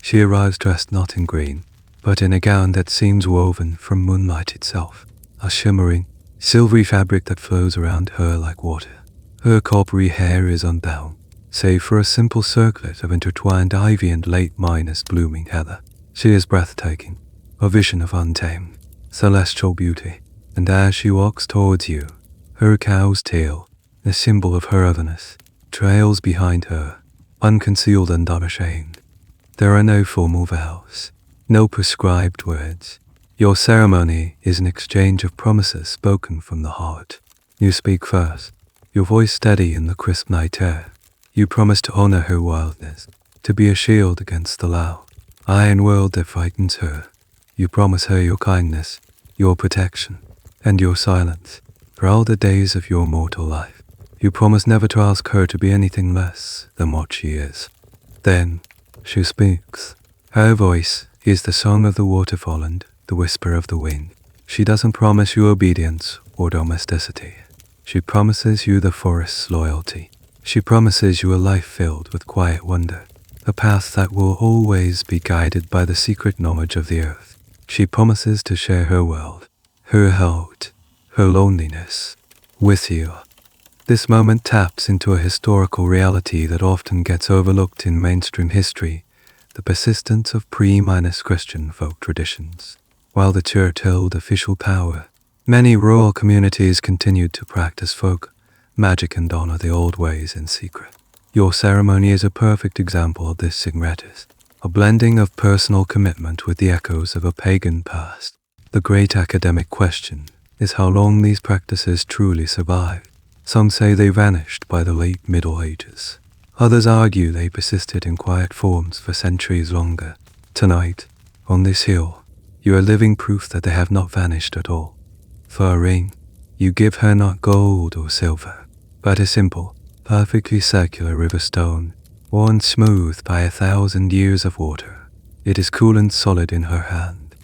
She arrives dressed not in green, but in a gown that seems woven from moonlight itself, a shimmering, silvery fabric that flows around her like water. Her coppery hair is unbound, save for a simple circlet of intertwined ivy and late minus blooming heather. She is breathtaking, a vision of untamed, celestial beauty, and as she walks towards you, her cow's tail, the symbol of her otherness, trails behind her, unconcealed and unashamed. There are no formal vows, no prescribed words. Your ceremony is an exchange of promises spoken from the heart. You speak first, your voice steady in the crisp night air. You promise to honor her wildness, to be a shield against the loud, iron world that frightens her. You promise her your kindness, your protection, and your silence for all the days of your mortal life. You promise never to ask her to be anything less than what she is. Then she speaks. Her voice is the song of the waterfall and the whisper of the wind. She doesn't promise you obedience or domesticity. She promises you the forest's loyalty. She promises you a life filled with quiet wonder, a path that will always be guided by the secret knowledge of the earth. She promises to share her world, her heart, her loneliness with you. This moment taps into a historical reality that often gets overlooked in mainstream history, the persistence of pre-Christian folk traditions. While the church held official power, many rural communities continued to practice folk magic and honor the old ways in secret. Your ceremony is a perfect example of this syncretism, a blending of personal commitment with the echoes of a pagan past. The great academic question is how long these practices truly survived. Some say they vanished by the late Middle Ages. Others argue they persisted in quiet forms for centuries longer. Tonight, on this hill, you are living proof that they have not vanished at all. For a ring, you give her not gold or silver, but a simple, perfectly circular river stone, worn smooth by 1,000 years of water. It is cool and solid in her hand.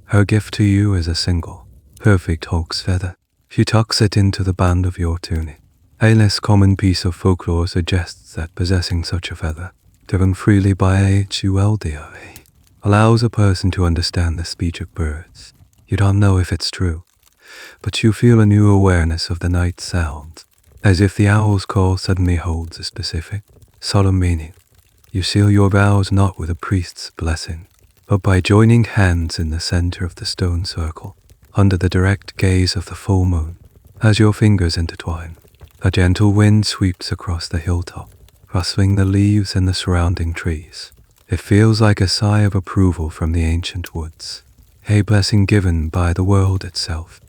Her gift to you is a single, perfect hawk's feather. She tucks it into the band of your tunic. A less common piece of folklore suggests that possessing such a feather, driven freely by Huldra, allows a person to understand the speech of birds. You don't know if it's true, but you feel a new awareness of the night sounds, as if the owl's call suddenly holds a specific, solemn meaning. You seal your vows not with a priest's blessing, but by joining hands in the center of the stone circle, under the direct gaze of the full moon. As your fingers intertwine, a gentle wind sweeps across the hilltop, rustling the leaves in the surrounding trees. It feels like a sigh of approval from the ancient woods, a blessing given by the world itself.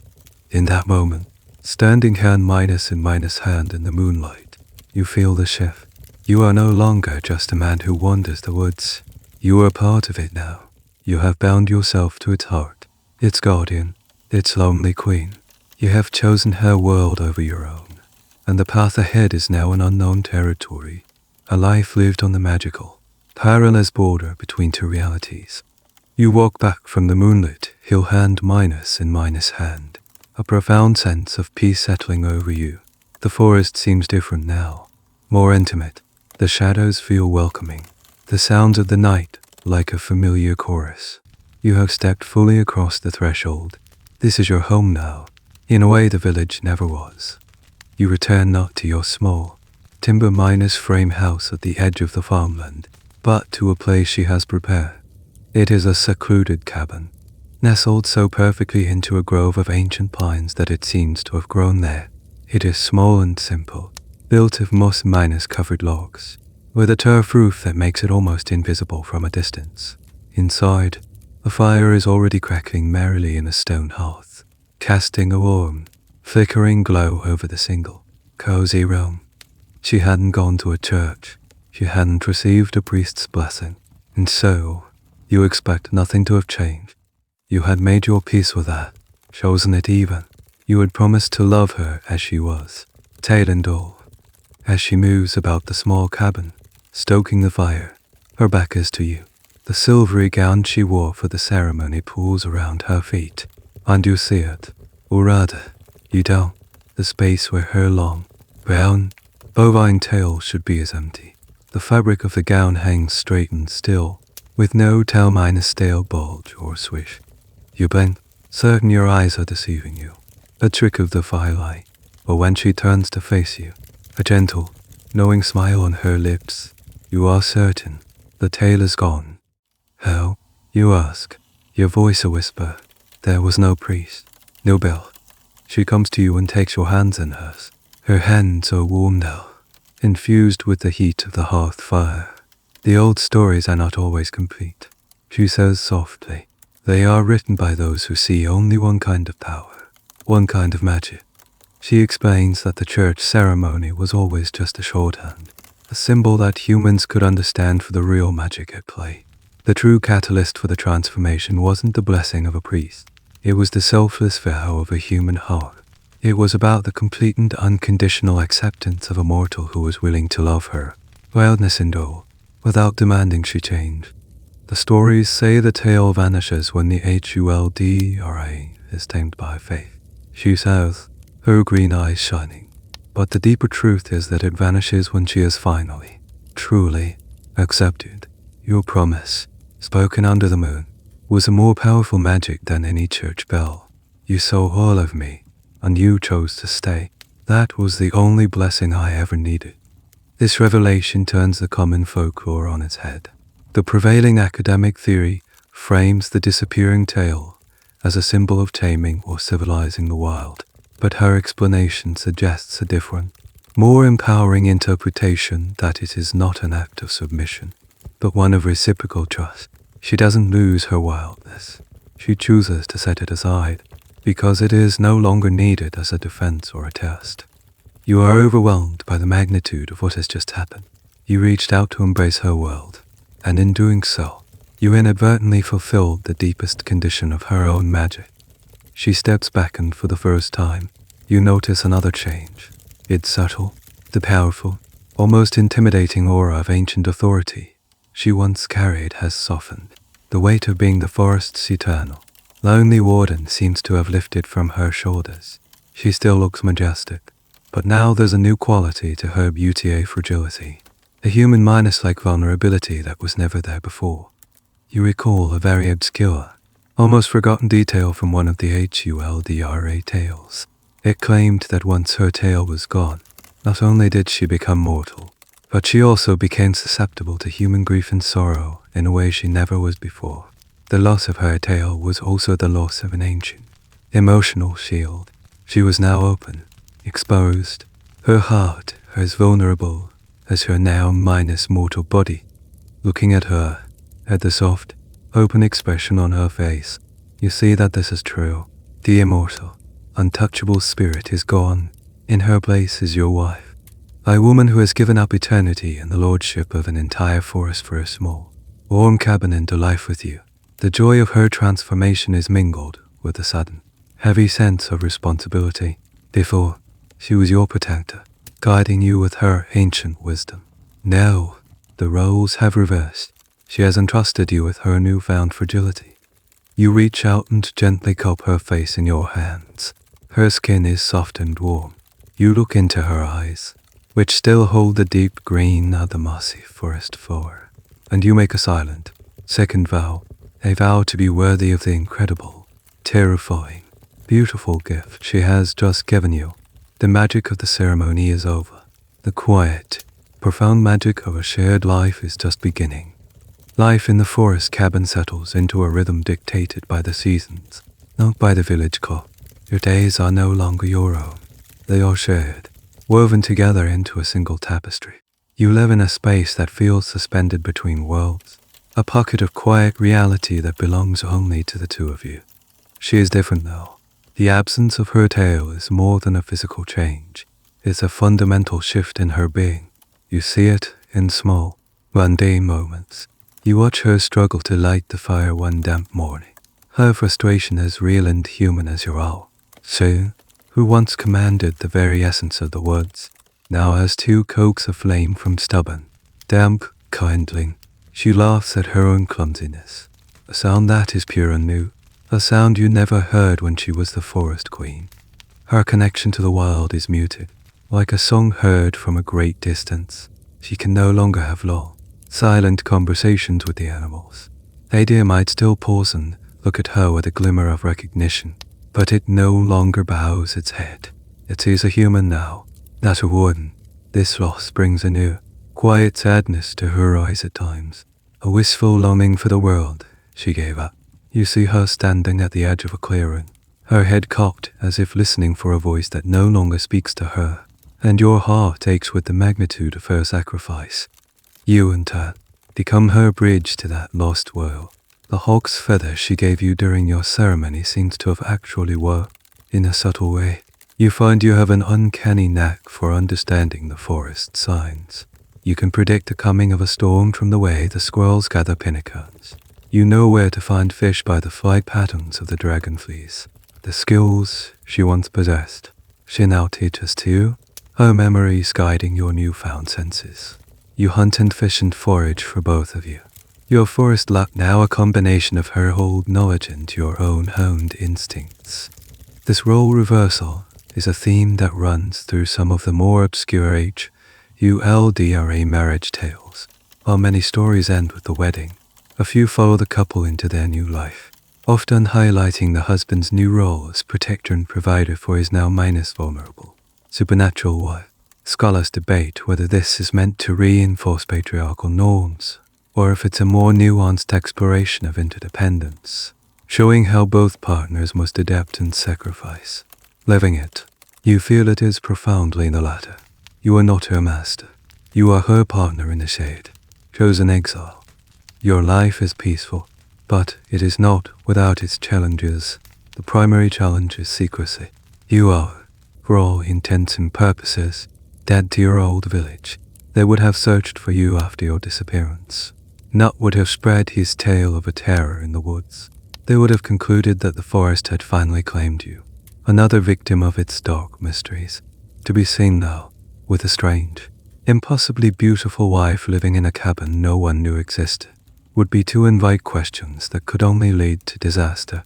In that moment, standing hand in minus hand in the moonlight, you feel the shift. You are no longer just a man who wanders the woods. You are part of it now. You have bound yourself to its heart, its guardian, its lonely queen. You have chosen her world over your own, and the path ahead is now an unknown territory, a life lived on the magical, perilous border between two realities. You walk back from the moonlit hill hand in minus hand, a profound sense of peace settling over you. The forest seems different now, more intimate. The shadows feel welcoming, the sounds of the night like a familiar chorus. You have stepped fully across the threshold. This is your home now, in a way the village never was. You return not to your small, timber frame house at the edge of the farmland, but to a place she has prepared. It is a secluded cabin, nestled so perfectly into a grove of ancient pines that it seems to have grown there. It is small and simple, built of moss-covered logs, with a turf roof that makes it almost invisible from a distance. Inside, a fire is already crackling merrily in a stone hearth, casting a warm, flickering glow over the single, cozy room. She hadn't gone to a church, she hadn't received a priest's blessing, and so, you expect nothing to have changed. You had made your peace with that, chosen it even. You had promised to love her as she was, tail and all. As she moves about the small cabin, stoking the fire, her back is to you. The silvery gown she wore for the ceremony pulls around her feet, and you see it, or rather, you don't. The space where her long, brown, bovine tail should be is empty. The fabric of the gown hangs straight and still, with no tail-stale bulge or swish. You blink, certain your eyes are deceiving you, a trick of the firelight, but when she turns to face you, a gentle, knowing smile on her lips, you are certain the tail is gone. How? You ask, your voice a whisper. There was no priest, no bell. She comes to you and takes your hands in hers. Her hands are warm now, infused with the heat of the hearth fire. The old stories are not always complete, she says softly. They are written by those who see only one kind of power, one kind of magic. She explains that the church ceremony was always just a shorthand, a symbol that humans could understand for the real magic at play. The true catalyst for the transformation wasn't the blessing of a priest. It was the selfless vow of a human heart. It was about the complete and unconditional acceptance of a mortal who was willing to love her, wildness and all, without demanding she change. The stories say the tail vanishes when the Huldra is tamed by faith. She says, her green eyes shining. But the deeper truth is that it vanishes when she is finally, truly, accepted. Your promise, spoken under the moon, was a more powerful magic than any church bell. You saw all of me, and you chose to stay. That was the only blessing I ever needed. This revelation turns the common folklore on its head. The prevailing academic theory frames the disappearing tail as a symbol of taming or civilizing the wild, but her explanation suggests a different, more empowering interpretation that it is not an act of submission, but one of reciprocal trust. She doesn't lose her wildness. She chooses to set it aside, because it is no longer needed as a defense or a test. You are overwhelmed by the magnitude of what has just happened. You reached out to embrace her world, and in doing so, you inadvertently fulfilled the deepest condition of her own magic. She steps back and for the first time, you notice another change. It's subtle, the powerful, almost intimidating aura of ancient authority she once carried has softened. The weight of being the forest's eternal, lonely warden seems to have lifted from her shoulders. She still looks majestic, but now there's a new quality to her beauty, a fragility, a human minus-like vulnerability that was never there before. You recall a very obscure, almost forgotten detail from one of the Huldra tales. It claimed that once her tail was gone, not only did she become mortal, but she also became susceptible to human grief and sorrow in a way she never was before. The loss of her tail was also the loss of an ancient, emotional shield. She was now open, exposed, her heart as vulnerable as her now mortal body. Looking at her, at the soft, open expression on her face, you see that this is true. The immortal, untouchable spirit is gone. In her place is your wife. A woman who has given up eternity and the lordship of an entire forest for a small, warm cabin into life with you. The joy of her transformation is mingled with a sudden, heavy sense of responsibility. Before, she was your protector, guiding you with her ancient wisdom. Now, the roles have reversed. She has entrusted you with her newfound fragility. You reach out and gently cup her face in your hands. Her skin is soft and warm. You look into her eyes, which still hold the deep green of the mossy forest floor, and you make a silent, second vow, a vow to be worthy of the incredible, terrifying, beautiful gift she has just given you. The magic of the ceremony is over. The quiet, profound magic of a shared life is just beginning. Life in the forest cabin settles into a rhythm dictated by the seasons, not by the village clock. Your days are no longer your own. They are shared, woven together into a single tapestry. You live in a space that feels suspended between worlds, a pocket of quiet reality that belongs only to the two of you. She is different now. The absence of her tail is more than a physical change. It's a fundamental shift in her being. You see it in small, mundane moments. You watch her struggle to light the fire one damp morning. Her frustration as real and human as your owl. She, who once commanded the very essence of the woods, now has to coax a flame from stubborn, damp kindling. She laughs at her own clumsiness. A sound that is pure and new. A sound you never heard when she was the forest queen. Her connection to the wild is muted, like a song heard from a great distance. She can no longer have long, silent conversations with the animals. A deer might still pause and look at her with a glimmer of recognition, but it no longer bows its head. It is a human now, not a wooden. This loss brings a new, quiet sadness to her eyes at times, a wistful longing for the world she gave up. You see her standing at the edge of a clearing, her head cocked as if listening for a voice that no longer speaks to her, and your heart aches with the magnitude of her sacrifice. You, in turn, become her bridge to that lost world. The hawk's feather she gave you during your ceremony seems to have actually worked in a subtle way. You find you have an uncanny knack for understanding the forest signs. You can predict the coming of a storm from the way the squirrels gather pinnacones. You know where to find fish by the flight patterns of the dragonflies. The skills she once possessed, she now teaches to you, her memories guiding your newfound senses. You hunt and fish and forage for both of you. Your forest luck now a combination of her old knowledge and your own honed instincts. This role reversal is a theme that runs through some of the more obscure Huldra marriage tales. While many stories end with the wedding, a few follow the couple into their new life, often highlighting the husband's new role as protector and provider for his now minus vulnerable, supernatural wife. Scholars debate whether this is meant to reinforce patriarchal norms, or if it's a more nuanced exploration of interdependence, showing how both partners must adapt and sacrifice. Living it, you feel it is profoundly the latter. You are not her master. You are her partner in the shade, chosen exile. Your life is peaceful, but it is not without its challenges. The primary challenge is secrecy. You are, for all intents and purposes, dead to your old village. They would have searched for you after your disappearance. Nut would have spread his tale of a terror in the woods. They would have concluded that the forest had finally claimed you, another victim of its dark mysteries, to be seen now, with a strange, impossibly beautiful wife living in a cabin no one knew existed, would be to invite questions that could only lead to disaster.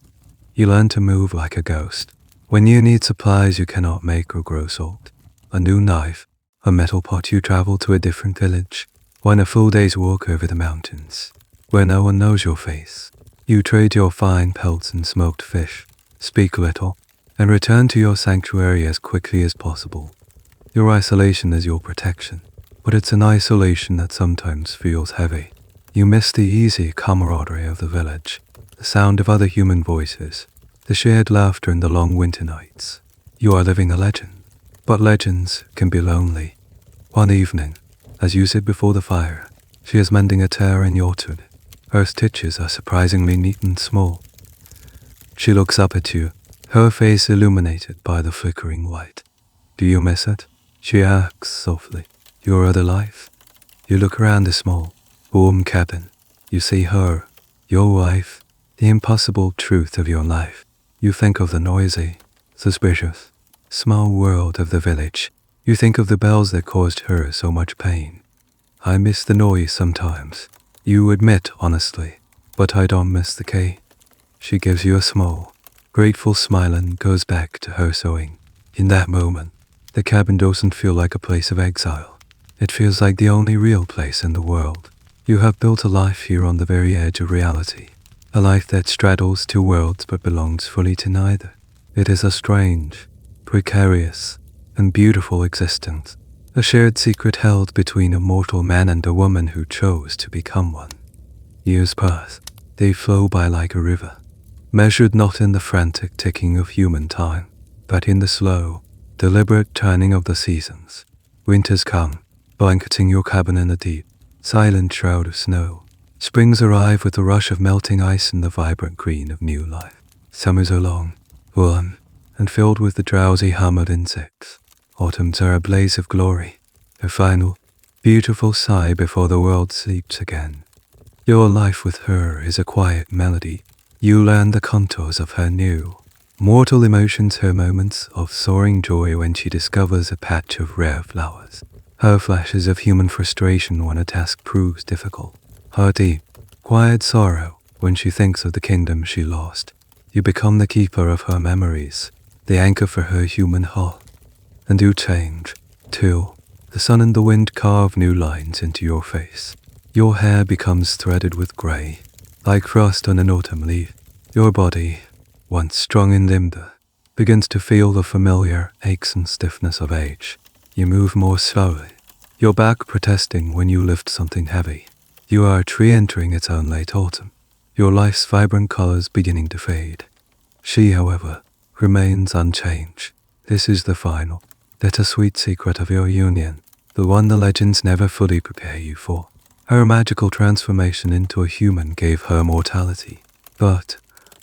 You learn to move like a ghost. When you need supplies you cannot make or grow salt, a new knife, a metal pot, you travel to a different village, on a full day's walk over the mountains, where no one knows your face. You trade your fine pelts and smoked fish, speak little, and return to your sanctuary as quickly as possible. Your isolation is your protection, but it's an isolation that sometimes feels heavy. You miss the easy camaraderie of the village, the sound of other human voices, the shared laughter in the long winter nights. You are living a legend, but legends can be lonely. One evening, as you sit before the fire, she is mending a tear in your tunic. Her stitches are surprisingly neat and small. She looks up at you, her face illuminated by the flickering light. Do you miss it? She asks softly. Your other life? You look around the small, warm cabin. You see her, your wife, the impossible truth of your life. You think of the noisy, suspicious, small world of the village. You think of the bells that caused her so much pain. I miss the noise sometimes, you admit honestly, but I don't miss the key. She gives you a small, grateful smile and goes back to her sewing. In that moment, the cabin doesn't feel like a place of exile. It feels like the only real place in the world. You have built a life here on the very edge of reality, a life that straddles two worlds but belongs fully to neither. It is a strange, precarious, and beautiful existence, a shared secret held between a mortal man and a woman who chose to become one. Years pass. They flow by like a river, measured not in the frantic ticking of human time, but in the slow, deliberate turning of the seasons. Winters come, blanketing your cabin in a deep, silent shroud of snow. Springs arrive with the rush of melting ice and the vibrant green of new life. Summers are long, warm, and filled with the drowsy hum of insects. Autumns are a blaze of glory, a final, beautiful sigh before the world sleeps again. Your life with her is a quiet melody. You learn the contours of her new, mortal emotions, her moments of soaring joy when she discovers a patch of rare flowers, her flashes of human frustration when a task proves difficult, her deep, quiet sorrow when she thinks of the kingdom she lost. You become the keeper of her memories, the anchor for her human heart. And you change, too. The sun and the wind carve new lines into your face. Your hair becomes threaded with grey, like frost on an autumn leaf. Your body, once strong and limber, begins to feel the familiar aches and stiffness of age. You move more slowly, your back protesting when you lift something heavy. You are a tree entering its own late autumn, your life's vibrant colors beginning to fade. She, however, remains unchanged. This is the final, bittersweet secret of your union, the one the legends never fully prepare you for. Her magical transformation into a human gave her mortality, but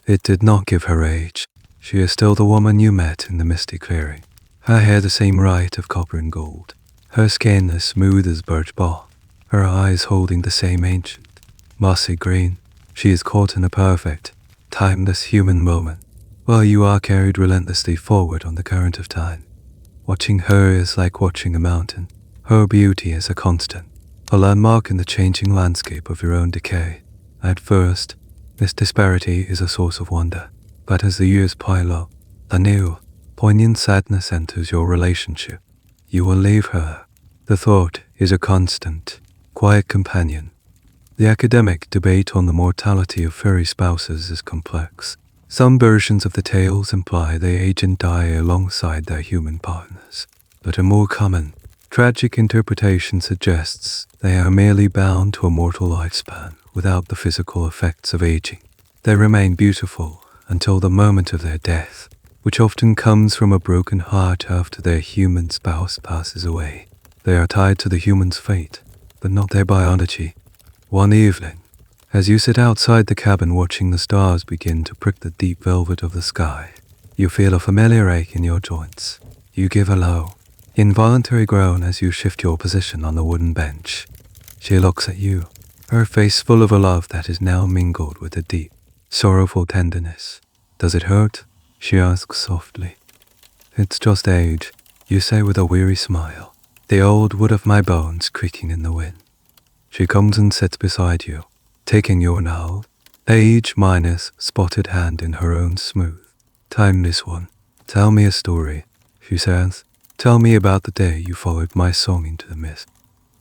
it did not give her age. She is still the woman you met in the misty clearing. Her hair the same right of copper and gold, her skin as smooth as birch bark, her eyes holding the same ancient, mossy green. She is caught in a perfect, timeless human moment, while you are carried relentlessly forward on the current of time. Watching her is like watching a mountain. Her beauty is a constant, a landmark in the changing landscape of your own decay. At first, this disparity is a source of wonder, but as the years pile up, a new, poignant sadness enters your relationship. You will leave her. The thought is a constant, quiet companion. The academic debate on the mortality of fairy spouses is complex. Some versions of the tales imply they age and die alongside their human partners, but a more common, tragic interpretation suggests they are merely bound to a mortal lifespan without the physical effects of aging. They remain beautiful until the moment of their death, which often comes from a broken heart after their human spouse passes away. They are tied to the human's fate, but not their biology. One evening, as you sit outside the cabin watching the stars begin to prick the deep velvet of the sky, you feel a familiar ache in your joints. You give a low, involuntary groan as you shift your position on the wooden bench. She looks at you, her face full of a love that is now mingled with a deep, sorrowful tenderness. "Does it hurt?" she asks softly. "It's just age," you say with a weary smile, the old wood of my bones creaking in the wind. She comes and sits beside you, taking your now age-minus spotted hand in her own smooth, timeless one. "Tell me a story," she says. "Tell me about the day you followed my song into the mist."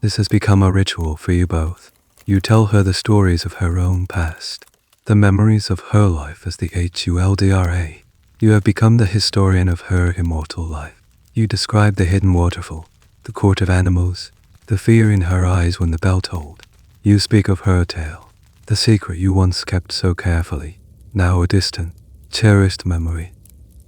This has become a ritual for you both. You tell her the stories of her own past, the memories of her life as the Huldra. You have become the historian of her immortal life. You describe the hidden waterfall, the court of animals, the fear in her eyes when the bell tolled. You speak of her tale, the secret you once kept so carefully, now a distant, cherished memory.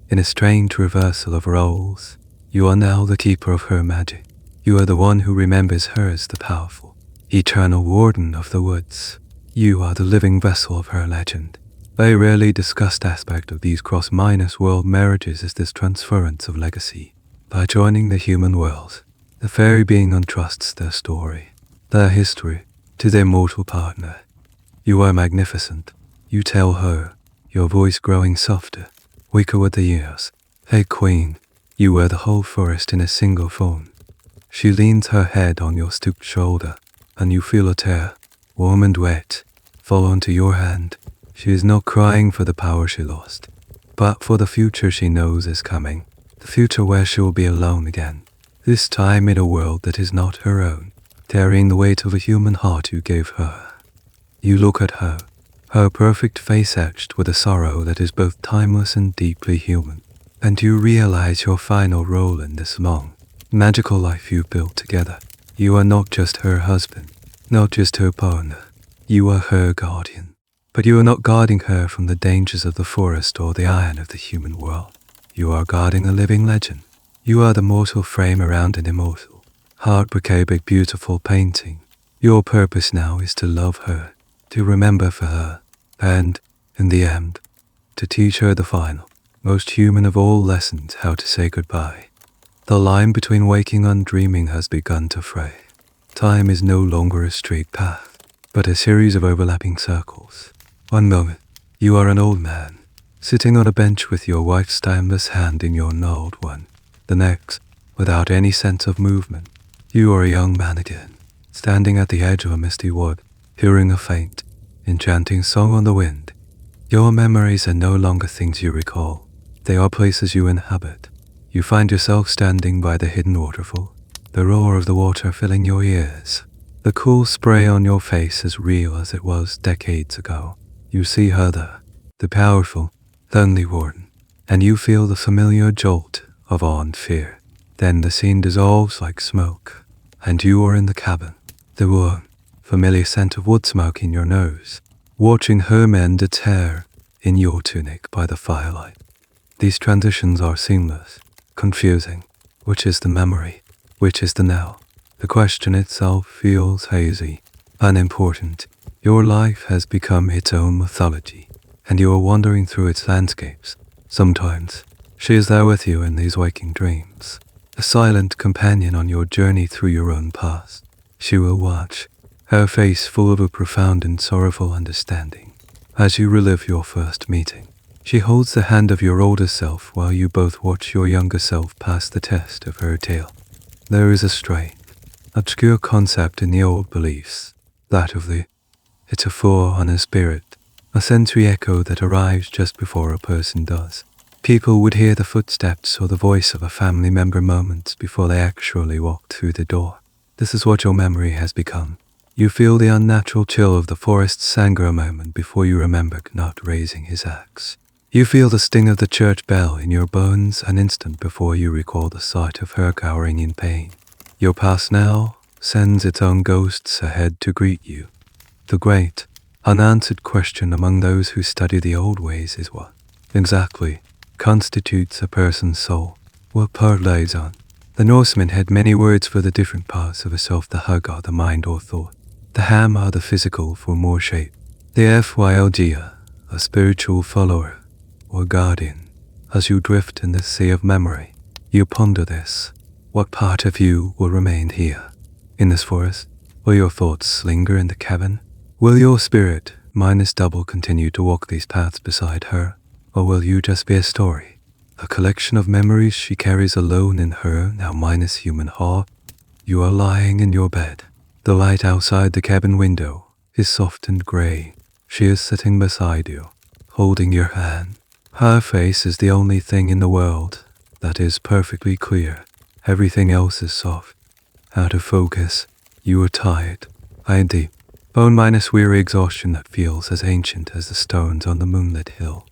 In a strange reversal of roles, you are now the keeper of her magic. You are the one who remembers her as the powerful, eternal warden of the woods. You are the living vessel of her legend. A rarely discussed aspect of these cross-world marriages is this transference of legacy. By joining the human world, the fairy being entrusts their story, their history, to their mortal partner. You are magnificent, you tell her, your voice growing softer, weaker with the years. "Hey queen, you wear the whole forest in a single phone." She leans her head on your stooped shoulder, and you feel a tear, warm and wet, fall onto your hand. She is not crying for the power she lost, but for the future she knows is coming, the future where she will be alone again, this time in a world that is not her own, carrying the weight of a human heart you gave her. You look at her, her perfect face etched with a sorrow that is both timeless and deeply human, and you realize your final role in this long, magical life you built together. You are not just her husband, not just her partner, you are her guardian. But you are not guarding her from the dangers of the forest or the iron of the human world. You are guarding a living legend, You are the mortal frame around an immortal, heartbreaking, beautiful painting. Your purpose now is to love her, to remember for her, and, in the end, to teach her the final, most human of all lessons, how to say goodbye. The line between waking and dreaming has begun to fray. Time is no longer a straight path, but a series of overlapping circles. One moment, you are an old man, sitting on a bench with your wife's timeless hand in your gnarled one. The next, without any sense of movement, you are a young man again, standing at the edge of a misty wood, hearing a faint, enchanting song on the wind. Your memories are no longer things you recall. They are places you inhabit. You find yourself standing by the hidden waterfall, the roar of the water filling your ears. The cool spray on your face as real as it was decades ago. You see her there, the powerful, lonely warden, and you feel the familiar jolt of awe and fear. Then the scene dissolves like smoke, and you are in the cabin, the warm, familiar scent of wood smoke in your nose, watching her mend a tear in your tunic by the firelight. These transitions are seamless, confusing. Which is the memory? Which is the now? The question itself feels hazy, unimportant. Your life has become its own mythology, and you are wandering through its landscapes. Sometimes, she is there with you in these waking dreams, a silent companion on your journey through your own past. She will watch, her face full of a profound and sorrowful understanding, as you relive your first meeting. She holds the hand of your older self while you both watch your younger self pass the test of her tale. There is a strange, obscure concept in the old beliefs, that of the "it's a on a spirit," a sensory echo that arrives just before a person does. People would hear the footsteps or the voice of a family member moments before they actually walked through the door. This is what your memory has become. You feel the unnatural chill of the forest's Sangha a moment before you remember not raising his axe. You feel the sting of the church bell in your bones an instant before you recall the sight of her cowering in pain. Your past now sends its own ghosts ahead to greet you. The great, unanswered question among those who study the old ways is what exactly constitutes a person's soul? What part lies on? The Norsemen had many words for the different parts of a self: the hugga, the mind or thought, the hammer, the physical for more shape, the fylga, a spiritual follower or guardian. As you drift in the sea of memory, you ponder this. What part of you will remain here, in this forest? Will your thoughts linger in the cabin? Will your spirit, minus double, continue to walk these paths beside her? Or will you just be a story, a collection of memories she carries alone in her now minus human heart? You are lying in your bed. The light outside the cabin window is soft and grey. She is sitting beside you, holding your hand. Her face is the only thing in the world that is perfectly clear. Everything else is soft, out of focus. You are tired, eye deep, bone minus weary exhaustion that feels as ancient as the stones on the moonlit hill.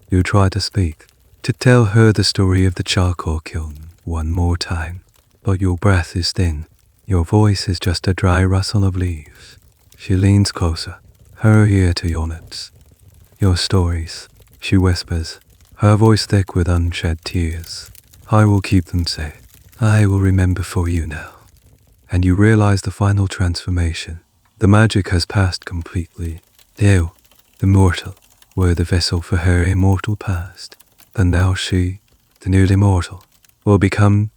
You try to speak, to tell her the story of the charcoal kiln one more time, but your breath is thin. Your voice is just a dry rustle of leaves. She leans closer, her ear to your lips. Your stories, she whispers, her voice thick with unshed tears. I will keep them safe. I will remember for you now. And you realize the final transformation. The magic has passed completely. You, the mortal, were the vessel for her immortal past. And now she, the newly mortal, will become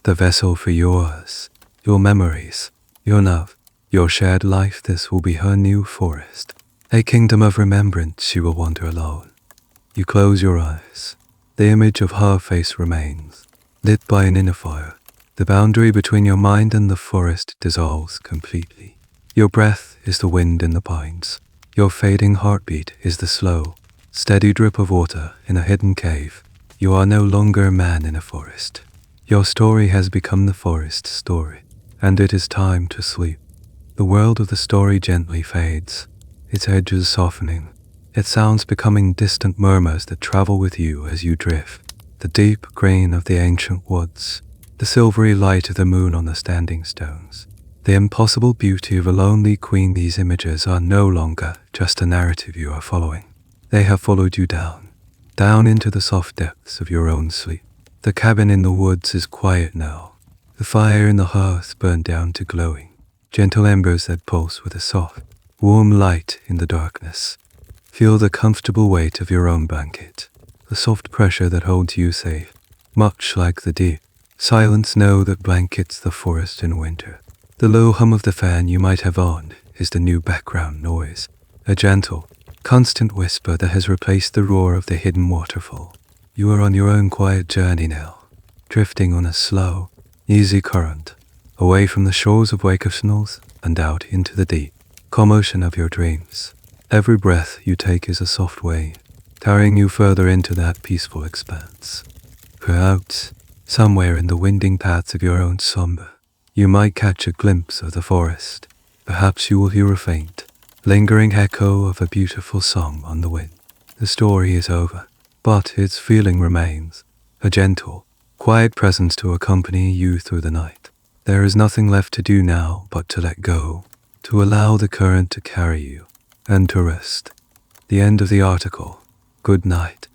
the vessel for yours, your memories, your love, your shared life. This will be her new forest, a kingdom of remembrance. She will wander alone. You close your eyes. The image of her face remains, lit by an inner fire. The boundary between your mind and the forest dissolves completely. Your breath is the wind in the pines. Your fading heartbeat is the slow, steady drip of water in a hidden cave. You are no longer a man in a forest. Your story has become the forest's story, and it is time to sleep. The world of the story gently fades, its edges softening, its sounds becoming distant murmurs that travel with you as you drift. The deep green of the ancient woods, the silvery light of the moon on the standing stones, the impossible beauty of a lonely queen. These images are no longer just a narrative you are following. They have followed you down into the soft depths of your own sleep. The cabin in the woods is quiet now. The fire in the hearth burned down to glowing, gentle embers that pulse with a soft, warm light in the darkness. Feel the comfortable weight of your own blanket, the soft pressure that holds you safe, much like the deep silence know that blankets the forest in winter. The low hum of the fan you might have on is the new background noise, a gentle, constant whisper that has replaced the roar of the hidden waterfall. You are on your own quiet journey now, drifting on a slow, easy current, away from the shores of Vættir and out into the deep, calm ocean of your dreams. Every breath you take is a soft wave, carrying you further into that peaceful expanse. Perhaps, somewhere in the winding paths of your own slumber, you might catch a glimpse of the forest. Perhaps you will hear a faint, lingering echo of a beautiful song on the wind. The story is over, but its feeling remains, a gentle, quiet presence to accompany you through the night. There is nothing left to do now but to let go, to allow the current to carry you, and to rest. The end of the article. Good night.